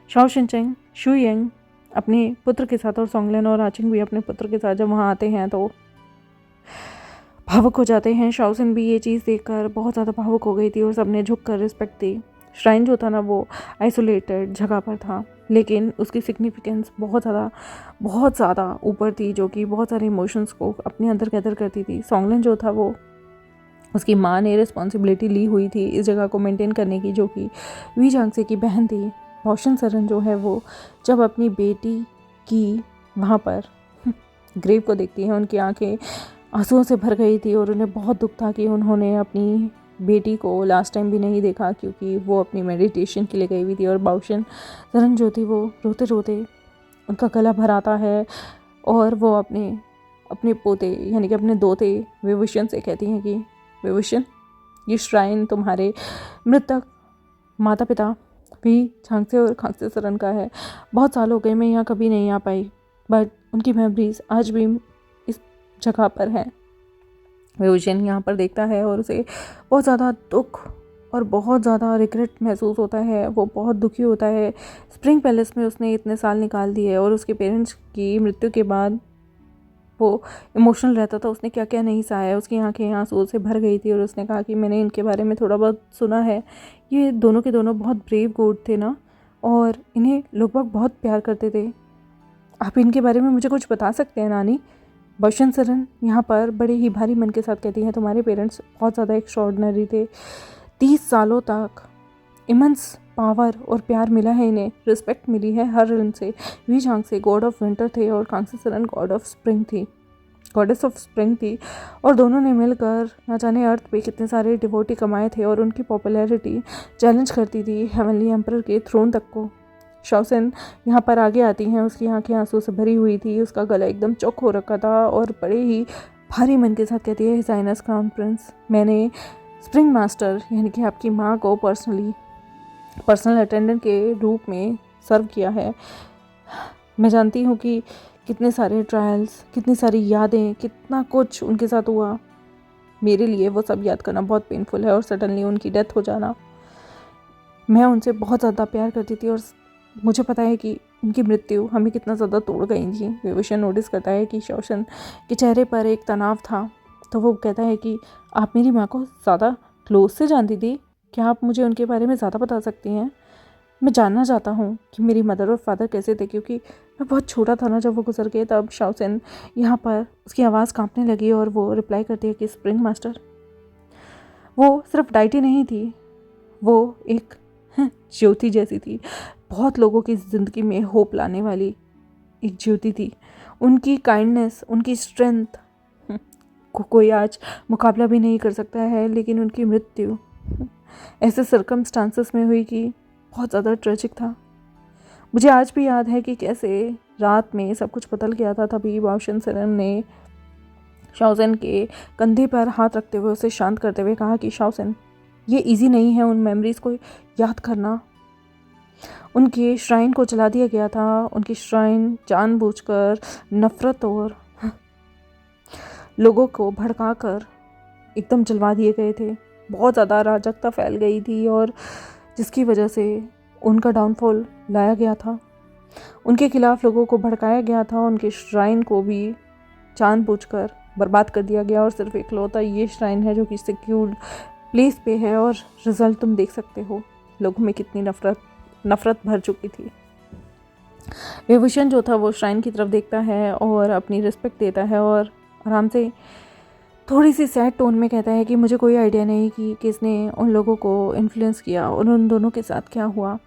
शाओशिनचेंग, शुयेंग अपने पुत्र के साथ और सोंगलेन और आचिंग भी अपने पुत्र के साथ जब वहाँ आते हैं तो भावुक हो जाते हैं। शाओसिन भी ये चीज़ देखकर बहुत ज़्यादा भावुक हो गई थी और सबने झुक कर रिस्पेक्ट दी। श्राइन जो था ना वो आइसोलेटेड जगह पर था, लेकिन उसकी सिग्निफिकेंस बहुत ज़्यादा ऊपर थी, जो कि बहुत सारे इमोशंस को अपने अंदर गैदर करती थी। सोंगलेन जो था वो उसकी माँ ने रिस्पॉन्सिबिलिटी ली हुई थी इस जगह को मेंटेन करने की, जो कि वी झांगसे की बहन थी। बाओशिनसरन जो है वो जब अपनी बेटी की वहाँ पर ग्रेव को देखती है, उनकी आंखें आंसुओं से भर गई थी और उन्हें बहुत दुख था कि उन्होंने अपनी बेटी को लास्ट टाइम भी नहीं देखा, क्योंकि वो अपनी मेडिटेशन के लिए गई हुई थी। और बाओशिनसरन जो थी वो रोते रोते उनका गला भर आता है और वो अपने पोते यानी कि अपने दोते विवुशियन से कहती हैं कि विवुशियन, ये श्राइन तुम्हारे मृतक माता पिता भी झांगसे और कांगसीसरन का है। बहुत साल हो गए मैं यहाँ कभी नहीं आ पाई, बट उनकी मेमोरीज आज भी इस जगह पर है। विवुशियन यहाँ पर देखता है और उसे बहुत ज़्यादा दुख और बहुत ज़्यादा रिग्रेट महसूस होता है। वो बहुत दुखी होता है। स्प्रिंग पैलेस में उसने इतने साल निकाल दिए और उसके पेरेंट्स की मृत्यु के बाद वो इमोशनल रहता था। उसने क्या क्या नहीं सहाया, उसकी आंखें आंसुओं से भर गई थी और उसने कहा कि मैंने इनके बारे में थोड़ा बहुत सुना है, ये दोनों के दोनों बहुत ब्रेव गोड थे ना, और इन्हें लोग बाग बहुत प्यार करते थे। आप इनके बारे में मुझे कुछ बता सकते हैं नानी? बाओशिनसरन यहाँ पर बड़े ही भारी मन के साथ कहती हैं तुम्हारे पेरेंट्स बहुत ज़्यादा एक्स्ट्रॉर्डनरी थे। 30 सालों तक इमेंस पावर और प्यार मिला है इन्हें, रिस्पेक्ट मिली है हर रिल्म से। वी झांगसे गॉड ऑफ विंटर थे और कांगसीसरन गॉड ऑफ स्प्रिंग थी, गॉडेस ऑफ स्प्रिंग थी। और दोनों ने मिलकर न जाने अर्थ पे कितने सारे डिवोटी कमाए थे और उनकी पॉपुलैरिटी चैलेंज करती थी हेवनली एम्परर के थ्रोन तक को। शाओसिन यहाँ पर आगे आती हैं, उसकी आंखें आंसू से भरी हुई थी, उसका गला एकदम चौक हो रखा था और बड़े ही भारी मन के साथ कहती है हिज हाइनेस क्राउन प्रिंस, मैंने स्प्रिंग मास्टर यानी कि आपकी माँ को पर्सनल अटेंडेंट के रूप में सर्व किया है। मैं जानती हूँ कि कितने सारे ट्रायल्स, कितनी सारी यादें, कितना कुछ उनके साथ हुआ। मेरे लिए वो सब याद करना बहुत पेनफुल है और सडनली उनकी डेथ हो जाना। मैं उनसे बहुत ज़्यादा प्यार करती थी और मुझे पता है कि उनकी मृत्यु हमें कितना ज़्यादा तोड़ गई थी। विवुशियन नोटिस करता है कि शाओसिन के चेहरे पर एक तनाव था, तो वो कहता है कि आप मेरी माँ को ज़्यादा क्लोज से जानती थी, क्या आप मुझे उनके बारे में ज़्यादा बता सकती हैं? मैं जानना चाहता हूँ कि मेरी मदर और फादर कैसे थे, क्योंकि मैं बहुत छोटा था ना जब वो गुजर गए। तब शाओसिन यहाँ पर उसकी आवाज़ कांपने लगी और वो रिप्लाई करती है कि स्प्रिंग मास्टर, वो सिर्फ डाइटी नहीं थी, वो एक ज्योति जैसी थी, बहुत लोगों की ज़िंदगी में होप लाने वाली एक ज्योति थी। उनकी काइंडनेस, उनकी स्ट्रेंथ को कोई आज मुकाबला भी नहीं कर सकता है। लेकिन उनकी मृत्यु ऐसे सर्कमस्टांसेस में हुई कि बहुत ज़्यादा ट्रेजिक था। मुझे आज भी याद है कि कैसे रात में सब कुछ बदल गया था। तभी बाओशिनसरन ने शाओसिन के कंधे पर हाथ रखते हुए उसे शांत करते हुए कहा कि शाओसिन, ये इजी नहीं है उन मेमोरीज़ को याद करना। उनके श्राइन को जला दिया गया था। उनकी श्राइन जानबूझकर नफ़रत और लोगों को भड़काकर एकदम जलवा दिए गए थे। बहुत ज़्यादा अराजकता फैल गई थी और जिसकी वजह से उनका डाउनफॉल लाया गया था। उनके खिलाफ लोगों को भड़काया गया था, उनके श्राइन को भी जानबूझकर बर्बाद कर दिया गया और सिर्फ इकलौता ये श्राइन है जो कि सिक्योर्ड प्लेस पे है और रिजल्ट तुम देख सकते हो, लोगों में कितनी नफरत भर चुकी थी। विभूषण जो था वो श्राइन की तरफ देखता है और अपनी रिस्पेक्ट देता है और आराम से थोड़ी सी सैड टोन में कहता है कि मुझे कोई आइडिया नहीं कि किसने उन लोगों को इन्फ्लुएंस किया और उन दोनों के साथ क्या हुआ,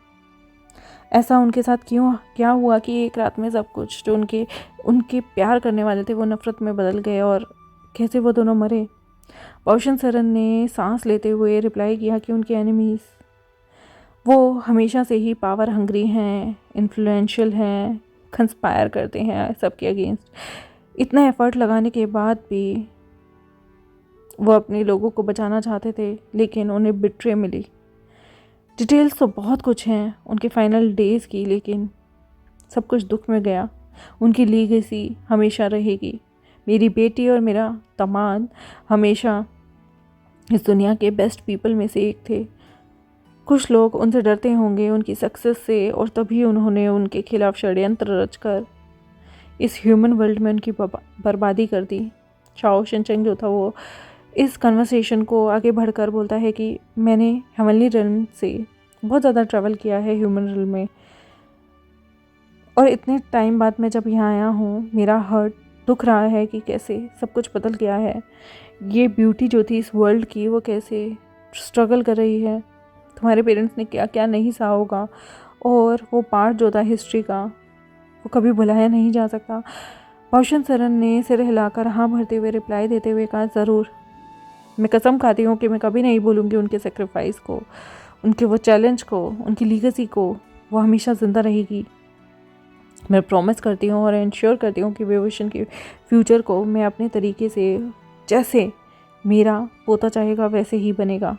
ऐसा उनके साथ क्यों क्या हुआ कि एक रात में सब कुछ जो उनके प्यार करने वाले थे वो नफ़रत में बदल गए और कैसे वो दोनों मरे। भूषण सरन ने सांस लेते हुए रिप्लाई किया कि उनके एनिमीज़ वो हमेशा से ही पावर हंग्री हैं, इन्फ्लुएंशियल हैं, कंस्पायर करते हैं सबके अगेंस्ट। इतना एफर्ट लगाने के बाद भी वो अपने लोगों को बचाना चाहते थे लेकिन उन्हें बिट्रे मिली। डिटेल्स तो बहुत कुछ हैं उनके फाइनल डेज़ की, लेकिन सब कुछ दुख में गया। उनकी लीगेसी हमेशा रहेगी। मेरी बेटी और मेरा दामाद हमेशा इस दुनिया के बेस्ट पीपल में से एक थे। कुछ लोग उनसे डरते होंगे उनकी सक्सेस से और तभी उन्होंने उनके खिलाफ षड्यंत्र रचकर इस ह्यूमन वर्ल्ड में उनकी बर्बादी कर दी। चाओ शिनचेंग जो था वो इस कन्वर्सेशन को आगे बढ़कर बोलता है कि मैंने हेवनली रिल्म से बहुत ज़्यादा ट्रैवल किया है ह्यूमन रिल्म में, और इतने टाइम बाद मैं जब यहाँ आया हूँ मेरा हार्ट दुख रहा है कि कैसे सब कुछ बदल गया है। ये ब्यूटी जो थी इस वर्ल्ड की वो कैसे स्ट्रगल कर रही है। तुम्हारे पेरेंट्स ने क्या क्या नहीं सहा होगा और वो पार्ट जो था हिस्ट्री का वो कभी भुलाया नहीं जा सकता। भूषण सरन ने सिर हिलाकर हाँ भरते हुए रिप्लाई देते हुए कहा, ज़रूर, मैं कसम खाती हूँ कि मैं कभी नहीं भूलूंगी उनके सेक्रीफाइस को, उनके वो चैलेंज को, उनकी लीगेसी को। वो हमेशा ज़िंदा रहेगी। मैं प्रॉमिस करती हूँ और इंश्योर करती हूँ कि विभूषण के फ्यूचर को मैं अपने तरीके से, जैसे मेरा पोता चाहेगा वैसे ही बनेगा।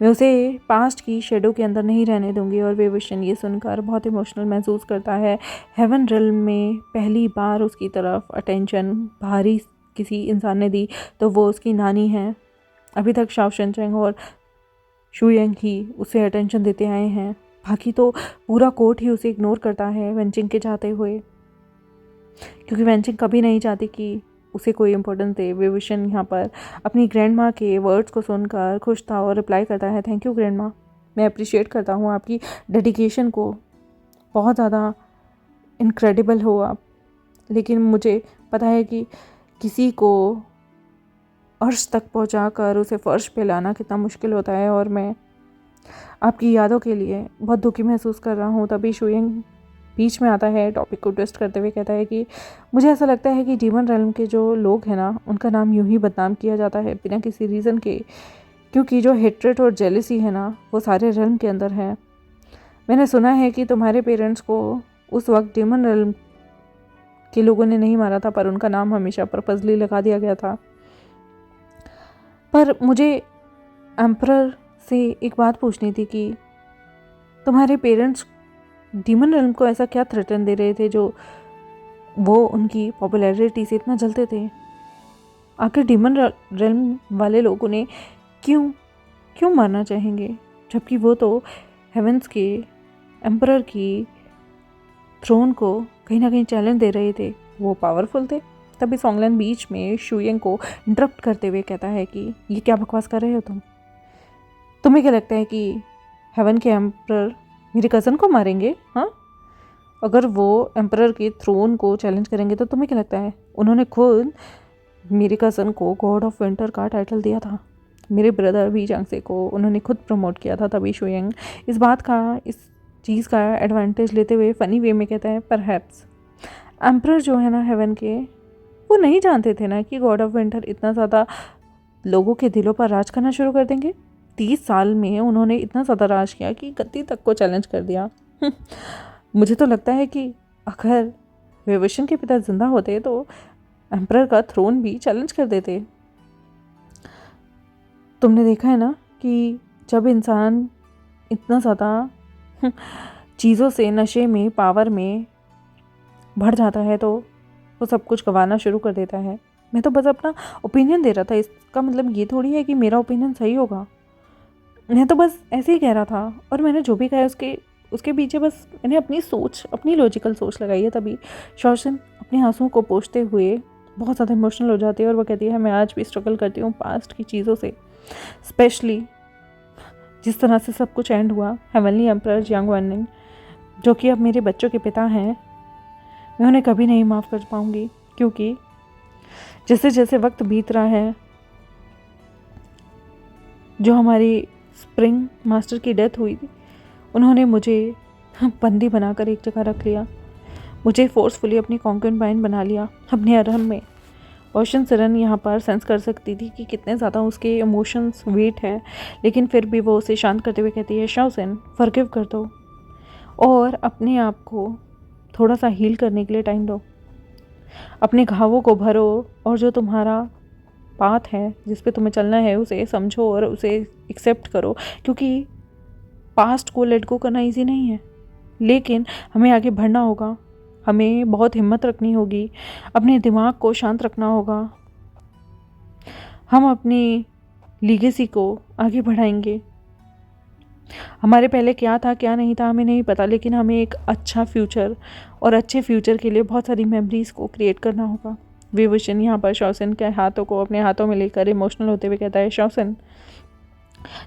मैं उसे पास्ट की शेडो के अंदर नहीं रहने दूंगी। और विभूषण ये सुनकर बहुत इमोशनल महसूस करता है। हेवन रिल्म में पहली बार उसकी तरफ अटेंशन भारी किसी इंसान ने दी तो वो उसकी नानी है। अभी तक शाओ शिनचेंग और शुयंग ही उसे अटेंशन देते आए हैं, बाकी तो पूरा कोर्ट ही उसे इग्नोर करता है वेंचिंग के चाहते हुए, क्योंकि वेंचिंग कभी नहीं चाहती कि उसे कोई इम्पोर्टेंस दे। विभूषण यहाँ पर अपनी ग्रैंड माँ के वर्ड्स को सुनकर खुश था और रिप्लाई करता है, थैंक यू ग्रैंड माँ, मैं अप्रिशिएट करता हूँ आपकी डेडिकेशन को, बहुत ज़्यादा इनक्रेडिबल हो आप। लेकिन मुझे पता है कि किसी को अर्श तक पहुँचाकर उसे फ़र्श पे लाना कितना मुश्किल होता है और मैं आपकी यादों के लिए बहुत दुखी महसूस कर रहा हूँ। तभी शुयंग बीच में आता है, टॉपिक को ट्विस्ट करते हुए कहता है कि मुझे ऐसा लगता है कि डीमन रेल्म के जो लोग हैं ना उनका नाम यूं ही बदनाम किया जाता है बिना किसी रीज़न के, क्योंकि जो हेट्रेट और जेलसी है ना वो सारे रेल्म के अंदर है। मैंने सुना है कि तुम्हारे पेरेंट्स को उस वक्त डीमन रेल्म के लोगों ने नहीं मारा था, पर उनका नाम हमेशा पर्पसली लगा दिया गया था। पर मुझे एम्परर से एक बात पूछनी थी कि तुम्हारे पेरेंट्स डीमन रेल्म को ऐसा क्या थ्रेटन दे रहे थे जो वो उनकी पॉपुलैरिटी से इतना जलते थे। आखिर डीमन रेल्म वाले लोग उन्हें क्यों मारना चाहेंगे, जबकि वो तो हेवेंस के एम्परर की थ्रोन को कहीं ना कहीं चैलेंज दे रहे थे, वो पावरफुल थे। तभी सॉन्गलैन बीच में शुयंग को इंटरप्ट करते हुए कहता है कि ये क्या बकवास कर रहे हो तुम्हें क्या लगता है कि हेवन के एम्परर मेरे कज़न को मारेंगे? हाँ, अगर वो एम्परर के थ्रोन को चैलेंज करेंगे तो तुम्हें क्या लगता है? उन्होंने खुद मेरे कज़न को गॉड ऑफ विंटर का टाइटल दिया था, मेरे ब्रदर भी जांगसे को उन्होंने खुद प्रमोट किया था। तभी शुयंग इस चीज़ का एडवांटेज लेते हुए फ़नी वे में कहता है, परहैप्स एम्परर जो है ना हेवन के, वो नहीं जानते थे ना कि गॉड ऑफ विंटर इतना ज़्यादा लोगों के दिलों पर राज करना शुरू कर देंगे। 30 साल में उन्होंने इतना ज़्यादा राज किया कि गद्दी तक को चैलेंज कर दिया। मुझे तो लगता है कि अगर विभूषण के पिता जिंदा होते तो एम्परर का थ्रोन भी चैलेंज कर देते। तुमने देखा है ना कि जब इंसान इतना ज़्यादा चीज़ों से, नशे में, पावर में बढ़ जाता है तो वो सब कुछ गंवाना शुरू कर देता है। मैं तो बस अपना ओपिनियन दे रहा था, इसका मतलब ये थोड़ी है कि मेरा ओपिनियन सही होगा। मैं तो बस ऐसे ही कह रहा था, और मैंने जो भी कहा उसके उसके पीछे बस मैंने अपनी सोच, अपनी लॉजिकल सोच लगाई है। तभी शौशन अपने आंसुओं को पोंछते हुए बहुत ज़्यादा इमोशनल हो जाती है और वो कहती है, मैं आज भी स्ट्रगल करती हूँ पास्ट की चीज़ों से, स्पेशली जिस तरह से सब कुछ एंड हुआ। हेवनली एम्परर जियांग वननिंग, जो कि अब मेरे बच्चों के पिता हैं, मैं उन्हें कभी नहीं माफ़ कर पाऊँगी, क्योंकि जैसे जैसे वक्त बीत रहा है, जो हमारी स्प्रिंग मास्टर की डेथ हुई थी, उन्होंने मुझे बंदी बनाकर एक जगह रख लिया, मुझे फोर्सफुली अपनी कॉन्क्यूबाइन बना लिया अपने आराम में। ओशन सरन यहाँ पर सेंस कर सकती थी कि कितने ज़्यादा उसके इमोशंस वेट है, लेकिन फिर भी वो उसे शांत करते हुए कहती है, शाओसन फॉरगिव कर दो और अपने आप को थोड़ा सा हील करने के लिए टाइम दो, अपने घावों को भरो और जो तुम्हारा पाथ है, जिस पे तुम्हें चलना है, उसे समझो और उसे एक्सेप्ट करो, क्योंकि पास्ट को लेट गो करना इजी नहीं है, लेकिन हमें आगे बढ़ना होगा, हमें बहुत हिम्मत रखनी होगी, अपने दिमाग को शांत रखना होगा। हम अपनी लीगेसी को आगे बढ़ाएंगे। हमारे पहले क्या था क्या नहीं था हमें नहीं पता, लेकिन हमें एक अच्छा फ्यूचर और अच्छे फ्यूचर के लिए बहुत सारी मेमोरीज़ को क्रिएट करना होगा। विभूषण यहाँ पर शौसन के हाथों को अपने हाथों में लेकर इमोशनल होते हुए कहता है, शौसन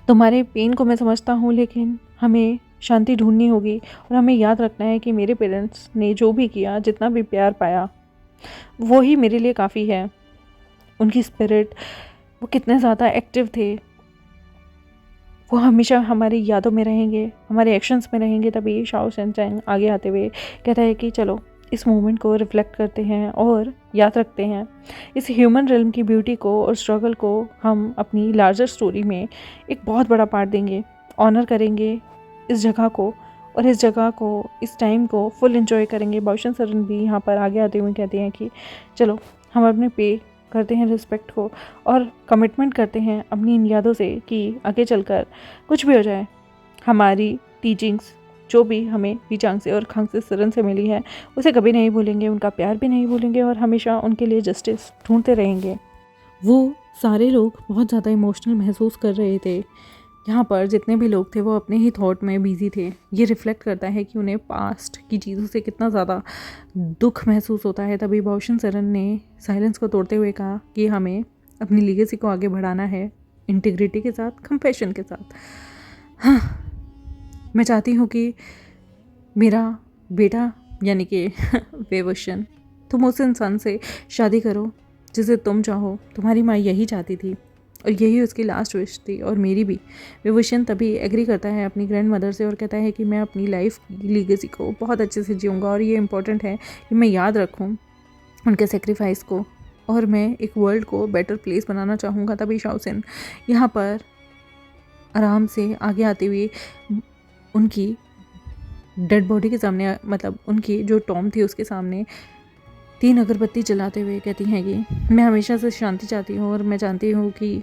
तुम्हारे पेन को मैं समझता हूँ, लेकिन हमें शांति ढूंढनी होगी और हमें याद रखना है कि मेरे पेरेंट्स ने जो भी किया, जितना भी प्यार पाया, वो ही मेरे लिए काफ़ी है। उनकी स्पिरिट, वो कितने ज़्यादा एक्टिव थे, वो हमेशा हमारी यादों में रहेंगे, हमारे एक्शंस में रहेंगे। तभी शाओ शेनचैंग आगे आते हुए कहता है कि चलो इस मोमेंट को रिफ्लेक्ट करते हैं और याद रखते हैं, इस ह्यूमन रिल्म की ब्यूटी को और स्ट्रगल को हम अपनी लार्जर स्टोरी में एक बहुत बड़ा पार्ट देंगे, ऑनर करेंगे इस जगह को, और इस जगह को, इस टाइम को फुल एंजॉय करेंगे। बाओशन सरन भी यहाँ पर आगे आते हुए कहते हैं कि चलो हम अपने पे करते हैं रिस्पेक्ट को और कमिटमेंट करते हैं अपनी इन यादों से कि आगे चलकर कुछ भी हो जाए, हमारी टीचिंग्स जो भी हमें वीचांग से और खांग से सरन से मिली है, उसे कभी नहीं भूलेंगे, उनका प्यार भी नहीं भूलेंगे और हमेशा उनके लिए जस्टिस ढूंढते रहेंगे। वो सारे लोग बहुत ज़्यादा इमोशनल महसूस कर रहे थे। यहाँ पर जितने भी लोग थे वो अपने ही थॉट में बिजी थे। ये रिफ्लेक्ट करता है कि उन्हें पास्ट की चीज़ों से कितना ज़्यादा दुख महसूस होता है। तभी बाओशन सरन ने साइलेंस को तोड़ते हुए कहा कि हमें अपनी लीगेसी को आगे बढ़ाना है, इंटीग्रिटी के साथ, कंपैशन के साथ। हाँ, मैं चाहती हूँ कि मेरा बेटा यानी कि वेवोशन, तुम उस इंसान से शादी करो जिसे तुम चाहो। तुम्हारी माँ यही चाहती थी और यही उसकी लास्ट विश थी, और मेरी भी। विभूषण तभी एग्री करता है अपनी ग्रैंड मदर से और कहता है कि मैं अपनी लाइफ की लीगेसी को बहुत अच्छे से जीऊँगा और ये इम्पोर्टेंट है कि मैं याद रखूँ उनके सेक्रीफाइस को, और मैं एक वर्ल्ड को बेटर प्लेस बनाना चाहूँगा। तभी शाओसन यहाँ पर आराम से आगे आते हुए उनकी डेड बॉडी के सामने, मतलब उनकी जो टॉम थी उसके सामने 3 अगरबत्ती जलाते हुए कहती हैं कि मैं हमेशा से शांति चाहती हूँ और मैं जानती हूँ कि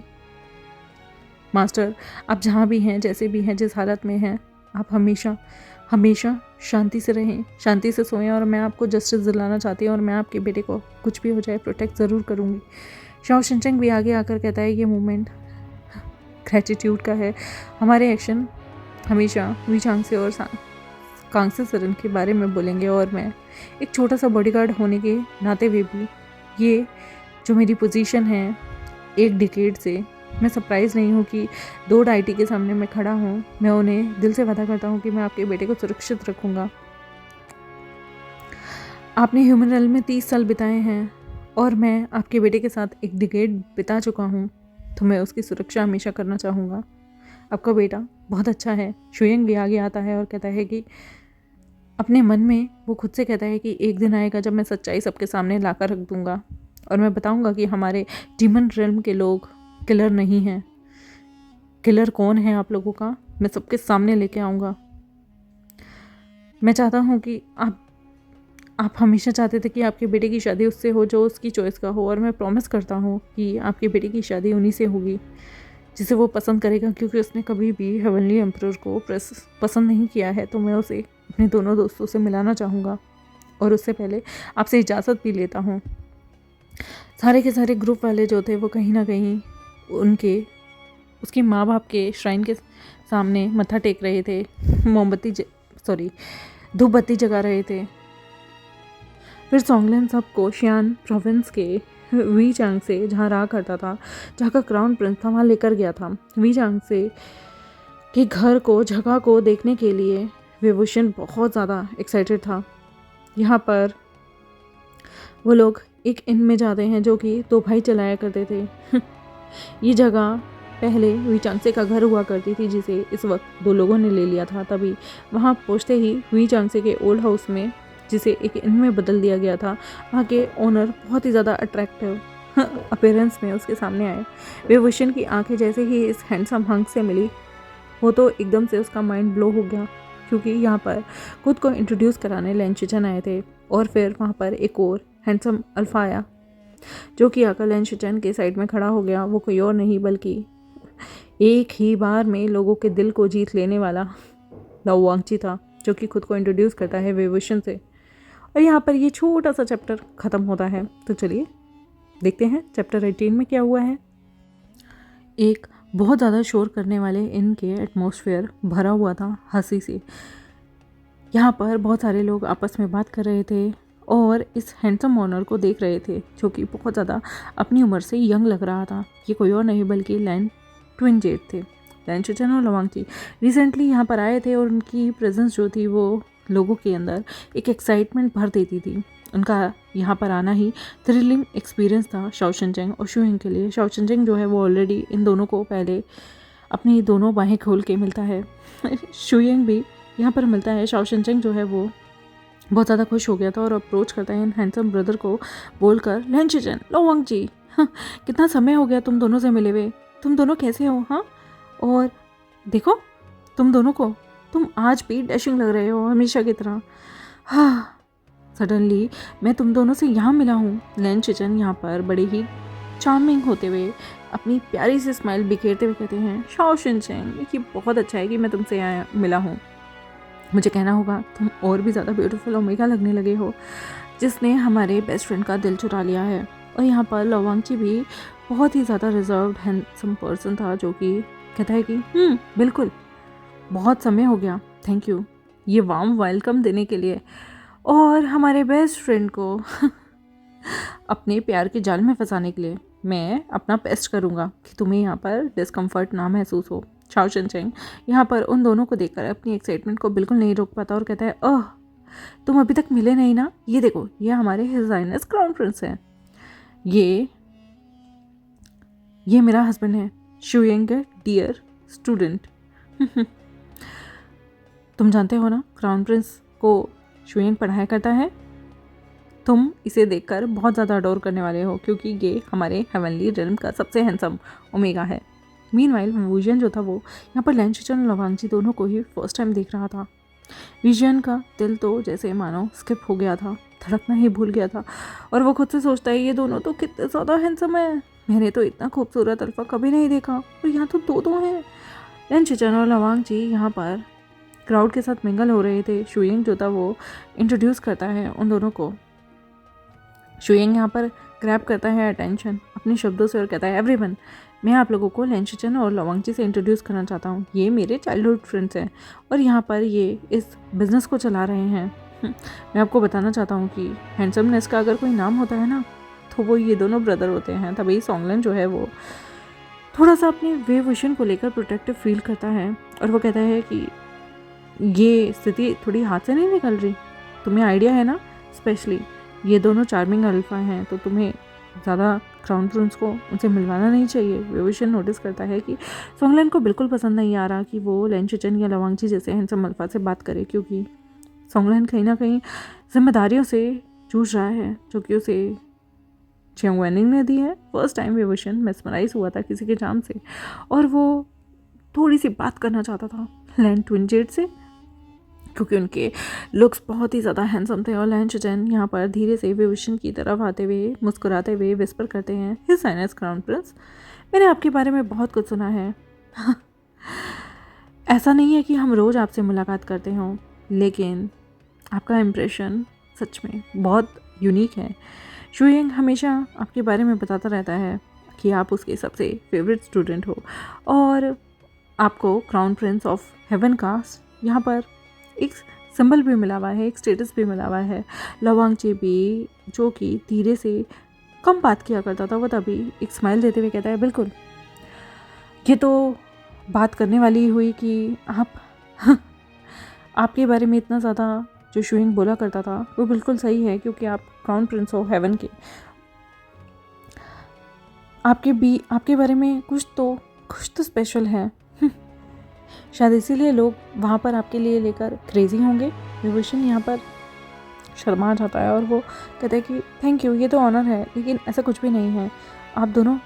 मास्टर आप जहाँ भी हैं, जैसे भी हैं, जिस हालत में हैं, आप हमेशा हमेशा शांति से रहें, शांति से सोएं, और मैं आपको जस्टिस दिलाना चाहती हूँ और मैं आपके बेटे को कुछ भी हो जाए प्रोटेक्ट ज़रूर करूँगी। शाओ शिनचैंग भी आगे आकर कहता है ये मोमेंट ग्रेटिट्यूड का है, हमारे एक्शन हमेशा वीचांग से और कांग से सरन के बारे में बोलेंगे, और मैं एक छोटा सा बॉडीगार्ड होने के नाते हुए भी ये जो मेरी पोजीशन है 1 डिकेड से, मैं सरप्राइज़ नहीं हूँ कि 2 डायटी के सामने मैं खड़ा हूँ। मैं उन्हें दिल से वादा करता हूँ कि मैं आपके बेटे को सुरक्षित रखूँगा। आपने ह्यूमन रिल्म में 30 साल बिताए हैं और मैं आपके बेटे के साथ 1 डिकेड बिता चुका हूँ, तो मैं उसकी सुरक्षा हमेशा करना चाहूँगा। आपका बेटा बहुत अच्छा है। शुयंग भी आगे आता है और कहता है कि अपने मन में वो खुद से कहता है कि एक दिन आएगा जब मैं सच्चाई सबके सामने लाकर रख दूँगा और मैं बताऊँगा कि हमारे डीमन रिल्म के लोग किलर नहीं हैं। किलर कौन है आप लोगों का, मैं सबके सामने लेके आऊँगा। मैं चाहता हूँ कि आप हमेशा चाहते थे कि आपके बेटे की शादी उससे हो जो उसकी चॉइस का हो, और मैं प्रॉमिस करता हूँ कि आपके बेटे की शादी उन्हीं से होगी जिसे वो पसंद करेगा, क्योंकि उसने कभी भी हेवनली एम्परर को पसंद नहीं किया है। तो मैं उसे अपने दोनों दोस्तों से मिलाना चाहूँगा, और उससे पहले आपसे इजाज़त भी लेता हूँ। सारे के सारे ग्रुप वाले जो थे वो कहीं ना कहीं उसके माँ बाप के श्राइन के सामने मत्था टेक रहे थे, धूप बत्ती जगा रहे थे। फिर सोंगलेन सबको शियान प्रोविंस के वी चांग से, जहाँ रहा करता था, जहाँ का क्राउन प्रिंस था, वहाँ लेकर गया था। वी चांग से के घर को, जगह को देखने के लिए विभूषण बहुत ज़्यादा एक्साइटेड था। यहाँ पर वो लोग एक इन में जाते हैं जो कि 2 भाई चलाया करते थे। ये जगह पहले वी चांगसे का घर हुआ करती थी, जिसे इस वक्त 2 लोगों ने ले लिया था। तभी वहाँ पहुँचते ही वी चांगसे के ओल्ड हाउस में, जिसे एक इन में बदल दिया गया था, वहाँ के ओनर बहुत ही ज़्यादा अट्रैक्टिव अपीयरेंस में उसके सामने आए। विभूषण की आंखें जैसे ही इस हैंडसम हंक से मिली, वो तो एकदम से उसका माइंड ब्लो हो गया, क्योंकि यहाँ पर खुद को इंट्रोड्यूस कराने लैन शिचन आए थे। और फिर वहाँ पर एक और हैंडसम अल्फा आया, जो कि आकर लैन शिचन के साइड में खड़ा हो गया। वो कोई और नहीं बल्कि एक ही बार में लोगों के दिल को जीत लेने वाला लाओ वांगची था, जो कि खुद को इंट्रोड्यूस करता है विभूषण से। और यहाँ पर ये छोटा सा चैप्टर ख़त्म होता है। तो चलिए देखते हैं चैप्टर 18 में क्या हुआ है। एक बहुत ज़्यादा शोर करने वाले इनके एटमॉस्फेयर भरा हुआ था हंसी से। यहाँ पर बहुत सारे लोग आपस में बात कर रहे थे और इस हैंडसम ऑनर को देख रहे थे, जो कि बहुत ज़्यादा अपनी उम्र से यंग लग रहा था। ये कोई और नहीं बल्कि लैन ट्विनजेट थे। लैन शिचन और लवांगची रिसेंटली यहाँ पर आए थे और उनकी प्रेजेंस जो थी वो लोगों के अंदर एक एक्साइटमेंट भर देती थी। उनका यहाँ पर आना ही थ्रिलिंग एक्सपीरियंस था शाओशनचेंग और शुयिंग के लिए। शाओशनचेंग जो है वो ऑलरेडी इन दोनों को पहले अपनी दोनों बाहें खोल के मिलता है। शुयिंग भी यहाँ पर मिलता है। शाओशनचेंग जो है वो बहुत ज़्यादा खुश हो गया था और अप्रोच करता है इन हैंडसम ब्रदर को बोलकर, लैन शिचन, लो वांगची, कितना समय हो गया तुम दोनों से मिले हुए, तुम दोनों कैसे हो? हाँ, और देखो तुम दोनों को, तुम आज भी डैशिंग लग रहे हो हमेशा की तरह। हाँ, सडनली मैं तुम दोनों से यहाँ मिला हूँ। लैन शिचन यहाँ पर बड़े ही चार्मिंग होते हुए अपनी प्यारी सी स्माइल बिखेरते हुए कहते हैं, शाओशनचेंग, ये बहुत अच्छा है कि मैं तुमसे यहाँ मिला हूँ। मुझे कहना होगा तुम और भी ज़्यादा ब्यूटीफुल ओमेगा लगने लगे हो, जिसने हमारे बेस्ट फ्रेंड का दिल चुरा लिया है। और यहाँ पर लाओ वांगची भी बहुत ही ज़्यादा रिजर्व्ड हैंडसम पर्सन था, जो कि कहता है कि बिल्कुल, बहुत समय हो गया, थैंक यू ये वार्म वेलकम देने के लिए और हमारे बेस्ट फ्रेंड को अपने प्यार के जाल में फंसाने के लिए। मैं अपना बेस्ट करूँगा कि तुम्हें यहाँ पर डिस्कम्फर्ट ना महसूस हो। शाओशनचेंग यहाँ पर उन दोनों को देखकर अपनी एक्साइटमेंट को बिल्कुल नहीं रोक पाता और कहता है, ओह, तुम अभी तक मिले नहीं ना? ये देखो, ये हमारे हिज हाइनेस क्राउन प्रिंस हैं। ये मेरा हस्बैंड है, शुयिंग डियर स्टूडेंट। तुम जानते हो ना, क्राउन प्रिंस को शुयिंग पढ़ाया करता है। तुम इसे देखकर बहुत ज़्यादा अडोर करने वाले हो, क्योंकि ये हमारे हेवनली रिल्म का सबसे हैंडसम ओमेगा है। मीनवाइल विजन जो था वो यहाँ पर लैन शिचन और लाओ वांगची दोनों को ही फर्स्ट टाइम देख रहा था। विजन का दिल तो जैसे मानो स्किप हो गया था, धड़कना ही भूल गया था। और वो खुद से सोचता है, ये दोनों तो कितने ज़्यादा हैंडसम है, मैंने तो इतना खूबसूरत अल्फा कभी नहीं देखा, और यहाँ तो दो हैं। लैन शिचन और लाओ वांगची यहाँ पर क्राउड के साथ मिंगल हो रहे थे। शुयिंग जो था वो इंट्रोड्यूस करता है उन दोनों को। शुयिंग यहाँ पर ग्रैब करता है अटेंशन अपने शब्दों से और कहता है, एवरीवन, मैं आप लोगों को लैन शिचन और लाओ वांगची से इंट्रोड्यूस करना चाहता हूँ। ये मेरे चाइल्डहुड फ्रेंड्स हैं और यहाँ पर ये इस बिज़नेस को चला रहे हैं। मैं आपको बताना चाहता हूँ कि हैंडसमनेस का अगर कोई नाम होता है ना, तो वो ये दोनों ब्रदर होते हैं। तभी सोंगलेन जो है वो थोड़ा सा अपने विभूषण को लेकर प्रोटेक्टिव फील करता है और वो कहता है कि ये स्थिति थोड़ी हाथ से नहीं निकल रही, तुम्हें आइडिया है ना, स्पेशली ये दोनों चार्मिंग अल्फा हैं, तो तुम्हें ज़्यादा क्राउन प्रिंस को उनसे मिलवाना नहीं चाहिए। विभूषण नोटिस करता है कि सोंगलेन को बिल्कुल पसंद नहीं आ रहा कि वो लैन शिचन या लाओ वांगची जैसे हैंडसम अल्फा से बात करे, क्योंकि सोंगलेन कहीं ना कहीं जिम्मेदारियों से जूझ रहा है जो कि उसे चियांग वेनिंग ने दी है। फर्स्ट टाइम विभूषण मेस्मराइज हुआ था किसी के जाम से और वो थोड़ी सी बात करना चाहता था लैन ट्विनजेट से, क्योंकि उनके लुक्स बहुत ही ज़्यादा हैंडसम थे। और लैन शिचन यहाँ पर धीरे से विभूषण की तरफ आते हुए मुस्कुराते हुए विस्पर करते हैं, हिज हाइनेस क्राउन प्रिंस, मैंने आपके बारे में बहुत कुछ सुना है। ऐसा नहीं है कि हम रोज़ आपसे मुलाकात करते हों, लेकिन आपका इम्प्रेशन सच में बहुत यूनिक है। शुयिंग हमेशा आपके बारे में बताता रहता है कि आप उसके सबसे फेवरेट स्टूडेंट हो और आपको क्राउन प्रिंस ऑफ हेवन का यहाँ पर एक सिंबल भी मिला हुआ है, एक स्टेटस भी मिला हुआ है। लवांगची भी जो कि धीरे से कम बात किया करता था, वो तभी एक स्माइल देते हुए कहता है बिल्कुल, ये तो बात करने वाली ही हुई कि आप आपके बारे में इतना ज़्यादा जो शुइंग बोला करता था वो बिल्कुल सही है, क्योंकि आप क्राउन प्रिंस ऑफ हेवन के, आपके बारे में कुछ तो स्पेशल है। शायद इसीलिए लोग वहाँ पर आपके लिए लेकर क्रेजी होंगे। विभूषण यहाँ पर शर्मा जाता है और वो कहता है कि थैंक यू, ये तो ऑनर है, लेकिन ऐसा कुछ भी नहीं है। आप दोनों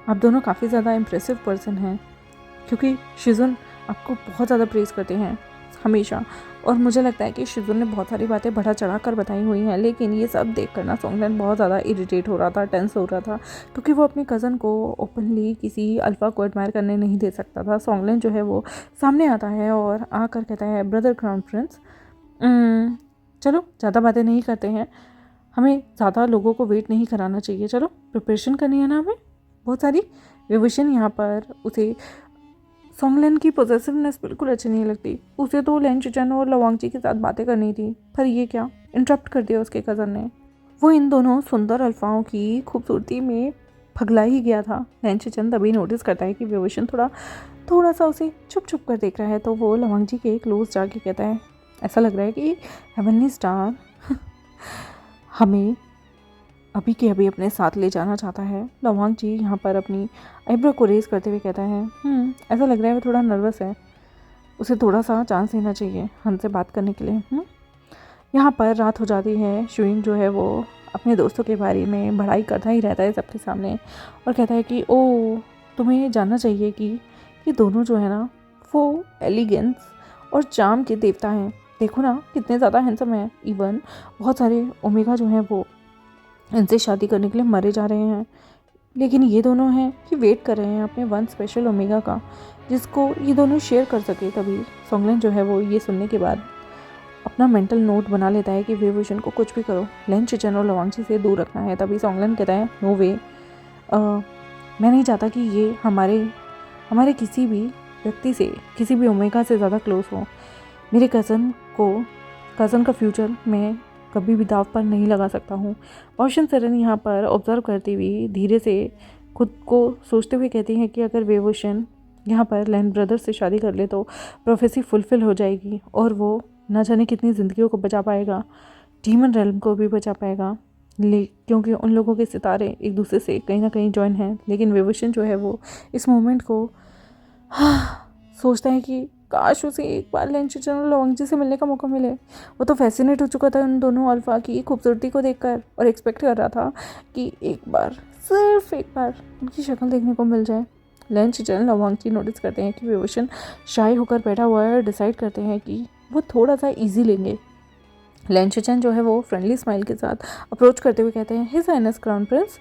आप दोनों काफ़ी ज़्यादा इम्प्रेसिव पर्सन हैं, क्योंकि शिजुन आपको बहुत ज़्यादा प्रेज़ करते हैं हमेशा, और मुझे लगता है कि शिजुन ने बहुत सारी बातें बढ़ा चढ़ा कर बताई हुई हैं, लेकिन ये सब देख कर ना सोंगलन बहुत ज़्यादा इरिटेट हो रहा था, टेंस हो रहा था, क्योंकि वो अपने कज़न को ओपनली किसी अल्फ़ा को एडमायर करने नहीं दे सकता था। सोंगलन जो है वो सामने आता है और आकर कहता है ब्रदर क्राउन प्रिंस, चलो ज़्यादा बातें नहीं करते हैं, हमें ज़्यादा लोगों को वेट नहीं कराना चाहिए, चलो प्रिपरेशन करनी है ना हमें बहुत सारी। विभूषण यहाँ पर उसे सोंगलन की पॉजिटिवनेस बिल्कुल अच्छी नहीं लगती, उसे तो लैन चिचन और लवांगची के साथ बातें करनी थी, पर ये क्या, इंटरप्ट कर दिया उसके कज़न ने। वो इन दोनों सुंदर अल्फाओं की खूबसूरती में पगला ही गया था। लैन चिचन तभी नोटिस करता है कि विभूषण थोड़ा सा उसे छुप छुप कर देख रहा है, तो वो लवांगची के क्लोज जाके कहता है ऐसा लग रहा है कि हेवनली स्टार हमें अभी के अभी अपने साथ ले जाना चाहता है। लवांगची यहाँ पर अपनी आईब्रो को रेज करते हुए कहता है ऐसा लग रहा है वो थोड़ा नर्वस है, उसे थोड़ा सा चांस देना चाहिए हमसे बात करने के लिए। यहाँ पर रात हो जाती है। शुइंग जो है वो अपने दोस्तों के बारे में बढ़ाई करता ही रहता है सबके सामने और कहता है कि ओ तुम्हें जानना चाहिए कि ये दोनों जो है ना वो एलिगेंस और चार्म के देवता हैं। देखो ना कितने ज़्यादा हैंडसम हैं, इवन बहुत सारे ओमेगा जो हैं वो इनसे शादी करने के लिए मरे जा रहे हैं, लेकिन ये दोनों हैं कि वेट कर रहे हैं अपने वन स्पेशल ओमेगा का, जिसको ये दोनों शेयर कर सके। तभी सोंगलन जो है वो ये सुनने के बाद अपना मेंटल नोट बना लेता है कि विभूषण को कुछ भी करो लैन चिचन और लवांगची से दूर रखना है। तभी सोंगलन कहता है नो वे, मैं नहीं चाहता कि ये हमारे किसी भी व्यक्ति से, किसी भी ओमेगा से ज़्यादा क्लोज हो। मेरे कज़न का फ्यूचर मैं कभी भी दाव पर नहीं लगा सकता हूँ। ओशन सेरन यहाँ पर ऑब्जर्व करती हुई धीरे से खुद को सोचते हुए कहती हैं कि अगर विभूषण यहाँ पर लैन ब्रदर से शादी कर ले तो प्रोफेसी फुलफिल हो जाएगी और वो न जाने कितनी ज़िंदगियों को बचा पाएगा, डीमन रेल्म को भी बचा पाएगा, क्योंकि उन लोगों के सितारे एक दूसरे से कहीं ना कहीं जॉइन हैं। लेकिन विभूषण जो है वो इस मोमेंट को सोचता है कि काश उसे एक बार लैन चिचन और लवांगची से मिलने का मौका मिले। वो तो फैसिनेट हो चुका था उन दोनों अल्फा की खूबसूरती को देखकर और एक्सपेक्ट कर रहा था कि एक बार, सिर्फ एक बार उनकी शक्ल देखने को मिल जाए। लैन चिचन लवांगची नोटिस करते हैं कि विभूषण शाय होकर बैठा हुआ है और डिसाइड करते हैं कि वो थोड़ा सा ईजी लेंगे। लैन चिचन जो है वो फ्रेंडली स्माइल के साथ अप्रोच करते हुए कहते हैं हिज हाइनेस क्राउन प्रिंस,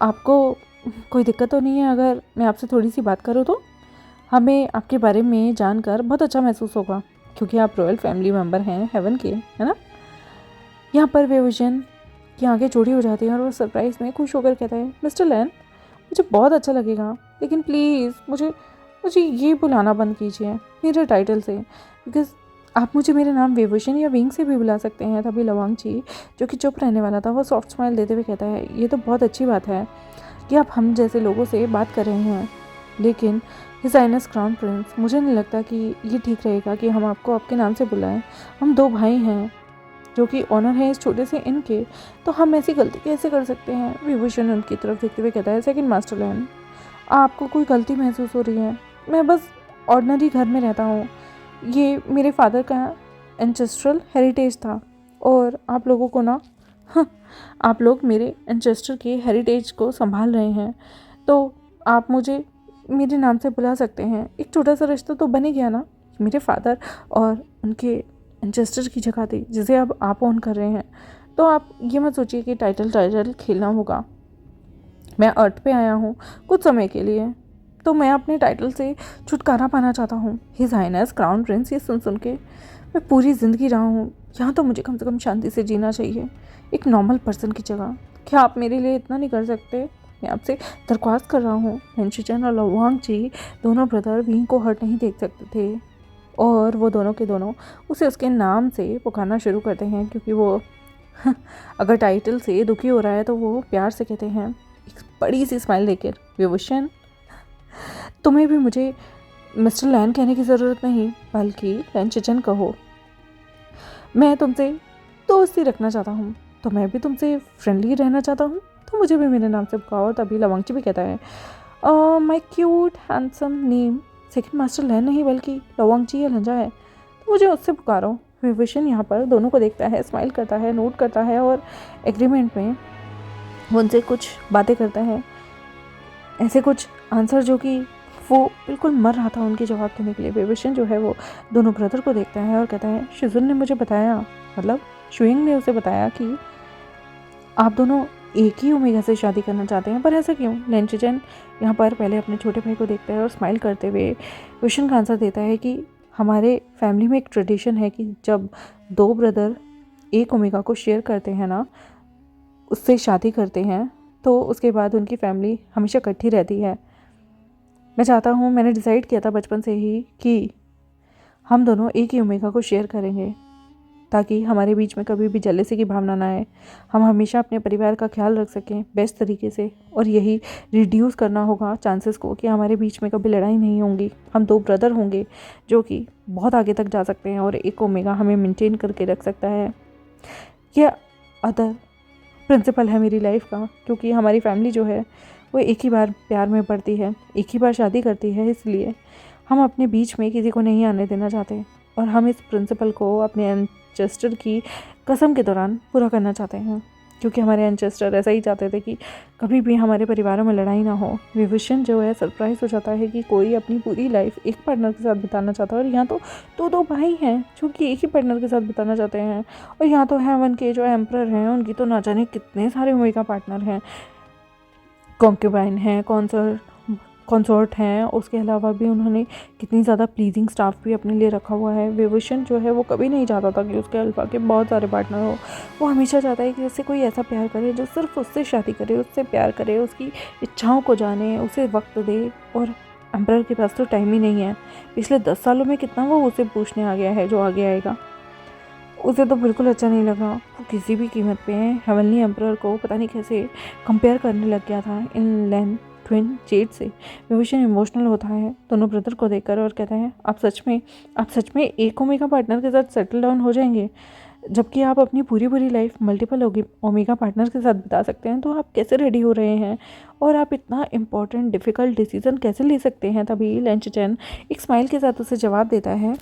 आपको कोई दिक्कत तो नहीं है अगर मैं आपसे थोड़ी सी बात करूँ तो? हमें आपके बारे में जानकर बहुत अच्छा महसूस होगा, क्योंकि आप रॉयल फैमिली मेंबर हैं हेवन के, है ना। यहाँ पर विभूषण की आंखें चौड़ी हो जाती हैं और वो सरप्राइज में खुश होकर कहता है मिस्टर लैन, मुझे बहुत अच्छा लगेगा, लेकिन प्लीज़ मुझे ये बुलाना बंद कीजिए मेरे टाइटल से, बिकॉज आप मुझे मेरे नाम विभूषण या विंग से भी बुला सकते हैं। तभी लवांगची जो कि चुप रहने वाला था वो सॉफ्ट स्माइल देते हुए कहता है ये तो बहुत अच्छी बात है कि आप हम जैसे लोगों से बात कर रहे हैं, लेकिन हिज हाइनेस क्राउन प्रिंस, मुझे नहीं लगता कि ये ठीक रहेगा कि हम आपको आपके नाम से बुलाएं। हम दो भाई हैं जो कि ऑनर है इस छोटे से इनके, तो हम ऐसी गलती कैसे कर सकते हैं? विभूषण उनकी तरफ देखते हुए कहता है सेकंड मास्टर लैन, आपको कोई गलती महसूस हो रही है? मैं बस ऑर्डिनरी घर में रहता हूँ, ये मेरे फादर का एंसेस्ट्रल हेरिटेज था और आप लोगों को ना आप लोग मेरे एंसेस्टर के हेरिटेज को संभाल रहे हैं, तो आप मुझे मेरे नाम से बुला सकते हैं। एक छोटा सा रिश्ता तो बन ही गया ना, मेरे फादर और उनके एंसेस्टर की जगह थी जिसे अब आप ऑन कर रहे हैं। तो आप ये मत सोचिए कि टाइटल खेलना होगा। मैं अर्थ पे आया हूँ कुछ समय के लिए, तो मैं अपने टाइटल से छुटकारा पाना चाहता हूँ। हिज हाइनेस क्राउन प्रिंस, ये सुन के मैं पूरी ज़िंदगी रहा हूँ यहाँ तो मुझे कम से कम शांति से जीना चाहिए, एक नॉर्मल पर्सन की जगह। क्या आप मेरे लिए इतना नहीं कर सकते? मैं आपसे दरख्वास्त कर रहा हूँ। हेनशिचन और लवांग जी दोनों ब्रदर विंग को हर्ट नहीं देख सकते थे और वो दोनों के दोनों उसे उसके नाम से पुकारना शुरू करते हैं, क्योंकि वो अगर टाइटल से दुखी हो रहा है तो वो प्यार से कहते हैं, एक बड़ी सी स्माइल देकर, विभूषण तुम्हें भी मुझे मिस्टर लैन कहने की ज़रूरत नहीं, बल्कि हेनशिचन कहो। मैं तुमसे दोस्ती रखना चाहता हूँ, तो मैं भी तुमसे फ्रेंडली रहना चाहता हूँ, तो मुझे भी मेरे नाम से पुकारो। तभी लवांगची भी कहता है, my cute handsome name second master Lan नहीं बल्कि लवांगची या लंजा है, तो मुझे उससे पुकारो। विभूषण यहाँ पर दोनों को देखता है, स्माइल करता है, नोट करता है और एग्रीमेंट में उनसे कुछ बातें करता है, ऐसे कुछ आंसर जो कि वो बिल्कुल मर रहा था उनके जवाब देने के लिए। विभूषण जो है वो दोनों ब्रदर को देखता है और कहता है, शिजुन ने मुझे बताया, मतलब शुइंग ने उसे बताया कि आप दोनों एक ही ओमेगा से शादी करना चाहते हैं, पर ऐसा क्यों? लेंचिचन यहाँ पर पहले अपने छोटे भाई को देखता है और स्माइल करते हुए विभूषण का आंसर देता है कि हमारे फैमिली में एक ट्रेडिशन है कि जब दो ब्रदर एक ओमेगा को शेयर करते हैं ना, उससे शादी करते हैं, तो उसके बाद उनकी फैमिली हमेशा इकट्ठी रहती है। मैं चाहता हूँ, मैंने डिसाइड किया था बचपन से ही कि हम दोनों एक ही ओमेगा को शेयर करेंगे, ताकि हमारे बीच में कभी भी जेलसी की भावना ना आए, हम हमेशा अपने परिवार का ख्याल रख सकें बेस्ट तरीके से, और यही रिड्यूस करना होगा चांसेस को कि हमारे बीच में कभी लड़ाई नहीं होंगी। हम दो ब्रदर होंगे जो कि बहुत आगे तक जा सकते हैं और एक ओमेगा हमें मेंटेन करके रख सकता है। यह अदर प्रिंसिपल है मेरी लाइफ का, क्योंकि हमारी फैमिली जो है वो एक ही बार प्यार में पड़ती है, एक ही बार शादी करती है, इसलिए हम अपने बीच में किसी को नहीं आने देना चाहते, और हम इस प्रिंसिपल को अपने एंसेस्टर की कसम के दौरान पूरा करना चाहते हैं, क्योंकि हमारे एंसेस्टर ऐसा ही चाहते थे कि कभी भी हमारे परिवारों में लड़ाई ना हो। विभूषण जो है सरप्राइज हो जाता है कि कोई अपनी पूरी लाइफ एक पार्टनर के साथ बिताना चाहता है, और यहाँ तो दो भाई हैं जो कि एक ही पार्टनर के साथ बिताना चाहते हैं, और यहाँ तो हेवन के जो एम्परर हैं उनकी तो ना जाने कितने सारे ओमेगा पार्टनर हैं, कॉन्क्यूबाइन हैं, कंसोर्ट हैं, उसके अलावा भी उन्होंने कितनी ज़्यादा प्लीजिंग स्टाफ भी अपने लिए रखा हुआ है। विभूषण जो है वो कभी नहीं चाहता था कि उसके अल्फा के बहुत सारे पार्टनर हो, वो हमेशा चाहता है कि उससे कोई ऐसा प्यार करे जो सिर्फ उससे शादी करे, उससे प्यार करे, उसकी इच्छाओं को जाने, उसे वक्त दे। और एम्परर के पास तो टाइम ही नहीं है, पिछले 10 सालों में कितना वो उसे पूछने आ गया है, जो आगे आएगा उसे तो बिल्कुल अच्छा नहीं लगा। वो किसी भी कीमत पे हेवनली एम्परर को पता नहीं कैसे कंपेयर करने लग गया था इन लैन ट्विन जेड से। विभूषण इमोशनल होता है दोनों ब्रदर को देखकर और कहता है, आप सच में एक ओमेगा पार्टनर के साथ सेटल डाउन हो जाएंगे, जबकि आप अपनी पूरी लाइफ मल्टीपल ओमेगा पार्टनर के साथ बिता सकते हैं, तो आप कैसे रेडी हो रहे हैं और आप इतना इंपॉर्टेंट डिफ़िकल्ट डिसीजन कैसे ले सकते हैं? तभी लेंचिचन एक स्माइल के साथ उसे जवाब देता है,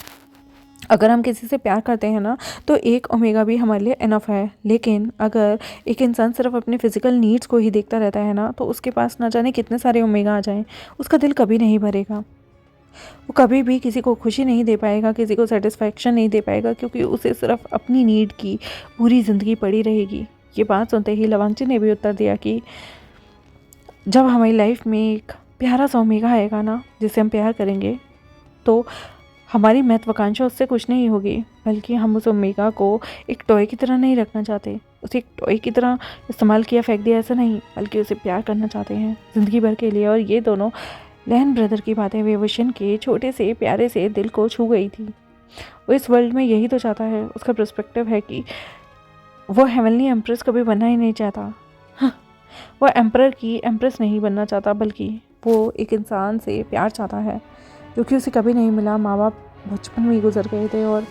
अगर हम किसी से प्यार करते हैं ना, तो एक ओमेगा भी हमारे लिए इनफ है, लेकिन अगर एक इंसान सिर्फ अपने फिजिकल नीड्स को ही देखता रहता है ना, तो उसके पास ना जाने कितने सारे ओमेगा आ जाएं, उसका दिल कभी नहीं भरेगा, वो कभी भी किसी को खुशी नहीं दे पाएगा, किसी को सेटिस्फैक्शन नहीं दे पाएगा, क्योंकि उसे सिर्फ अपनी नीड की पूरी ज़िंदगी पड़ी रहेगी। ये बात सुनते ही लवांगची ने भी उत्तर दिया कि जब हमारी लाइफ में एक प्यारा सा ओमेगा आएगा ना, जिसे हम प्यार करेंगे, तो हमारी महत्वाकांक्षा उससे कुछ नहीं होगी, बल्कि हम उस ओमेगा को एक टॉय की तरह नहीं रखना चाहते, उसे एक टॉय की तरह इस्तेमाल किया फेंक दिया ऐसा नहीं, बल्कि उसे प्यार करना चाहते हैं ज़िंदगी भर के लिए। और ये दोनों लैन ब्रदर की बातें विभूषण के छोटे से प्यारे से दिल को छू गई थी। वो इस वर्ल्ड में यही तो चाहता है, उसका पर्सपेक्टिव है कि वो हेवनली एम्प्रेस कभी बनना ही नहीं चाहता। वो एम्परर की एम्प्रेस नहीं बनना चाहता, बल्कि वो एक इंसान से प्यार चाहता है जो कि उसे कभी नहीं मिला। माँ बाप बचपन में ही गुजर गए थे, और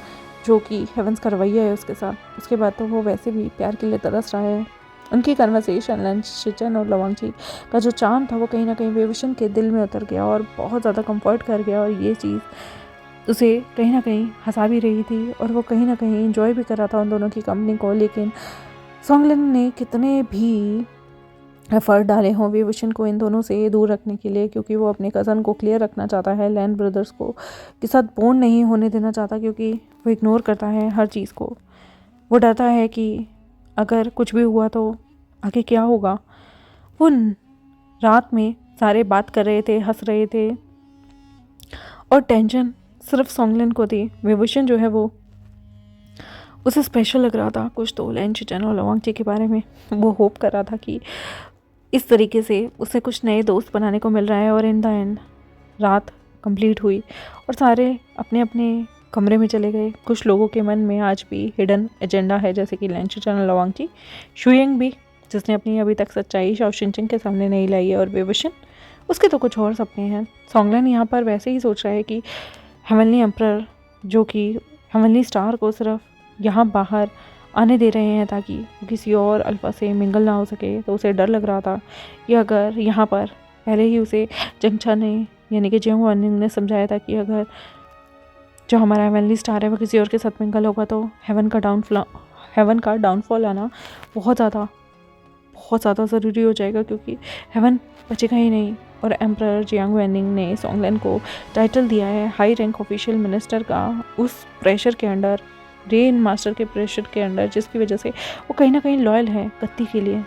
जो कि हेवंस का रवैया है उसके साथ, उसके बाद तो वो वैसे भी प्यार के लिए तरस रहा है। उनकी कन्वर्सेशन लेंचिचन और लवांगची का जो चार्म था वो कहीं ना कहीं विभूषण के दिल में उतर गया और बहुत ज़्यादा कंफर्ट कर गया, और ये चीज़ उसे कहीं ना कहीं हंसा भी रही थी, और वो कहीं ना कहीं इंजॉय भी कर रहा था उन दोनों की कंपनी को। लेकिन सॉन्गलिन ने कितने भी एफर्ट डाले हों विभूषण को इन दोनों से दूर रखने के लिए, क्योंकि वो अपने कज़न को क्लियर रखना चाहता है, लैन ब्रदर्स को के साथ बॉन्ड नहीं होने देना चाहता, क्योंकि वो इग्नोर करता है हर चीज़ को। वो डरता है कि अगर कुछ भी हुआ तो आगे क्या होगा। वो रात में सारे बात कर रहे थे, हंस रहे थे, और टेंशन सिर्फ सॉन्गलिन को थी। विभूषण जो है वो उसे स्पेशल लग रहा था कुछ तो लैंचेन और लवांगची के बारे में। वो होप कर रहा था कि इस तरीके से उसे कुछ नए दोस्त बनाने को मिल रहा है। और इन द एंड रात कंप्लीट हुई और सारे अपने अपने कमरे में चले गए। कुछ लोगों के मन में आज भी हिडन एजेंडा है, जैसे कि लैंचेन और लवांगची, शुयिंग भी, जिसने अपनी अभी तक सच्चाई शाओ शिनचेंग के सामने नहीं लाई है, और विवशन, उसके तो कुछ और सपने हैं। सॉन्गलन यहाँ पर वैसे ही सोच रहा है कि हेवनली एम्परर, जो कि हेवनली स्टार को सिर्फ यहाँ बाहर आने दे रहे हैं ताकि वो किसी और अल्फा से मिंगल ना हो सके, तो उसे डर लग रहा था कि अगर यहाँ पर पहले ही उसे जंगछा ने यानी कि जियांग वनिंग ने समझाया था कि अगर जो हमारा हेवनली स्टार है वो किसी और के साथ मिंगल होगा तो हेवन का डाउनफॉल आना बहुत ज़्यादा ज़रूरी हो जाएगा, क्योंकि हेवन बचेगा ही नहीं। और एम्परर जियांग वनिंग ने सॉन्गलन को टाइटल दिया है हाई रैंक ऑफिशियल मिनिस्टर का, उस प्रेशर के अंडर, रेन मास्टर के प्रेशर के अंडर, जिसकी वजह से वो कहीं ना कहीं लॉयल है कत्ती के लिए।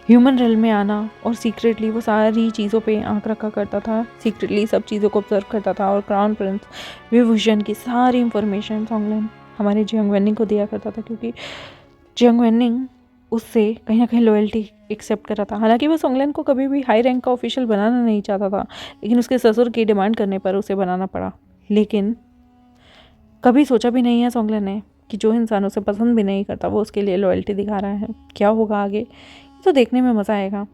ह्यूमन रेल में आना और सीक्रेटली वो सारी चीज़ों पे आंख रखा करता था, सीक्रेटली सब चीज़ों को ऑब्जर्व करता था, और क्राउन प्रिंस विभूषण की सारी इंफॉर्मेशन सॉन्गलन हमारे जियांग वनिंग को दिया करता था, क्योंकि जियांग वनिंग उससे कहीं ना कहीं लॉयल्टी एक्सेप्ट कर रहा था। हालांकि वो सॉन्गलन को कभी भी हाई रैंक का ऑफिशियल बनाना नहीं चाहता था, लेकिन उसके ससुर की डिमांड करने पर उसे बनाना पड़ा। लेकिन कभी सोचा भी नहीं है सॉन्गलन ने कि जो इंसान उसे पसंद भी नहीं करता वो उसके लिए लॉयल्टी दिखा रहा है। क्या होगा आगे, तो देखने में मज़ा आएगा।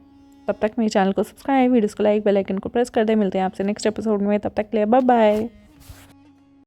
तब तक मेरे चैनल को सब्सक्राइब, वीडियोस को लाइक, बेल आइकन को प्रेस कर दे। मिलते हैं आपसे नेक्स्ट एपिसोड में, तब तक के लिए बाय बाय।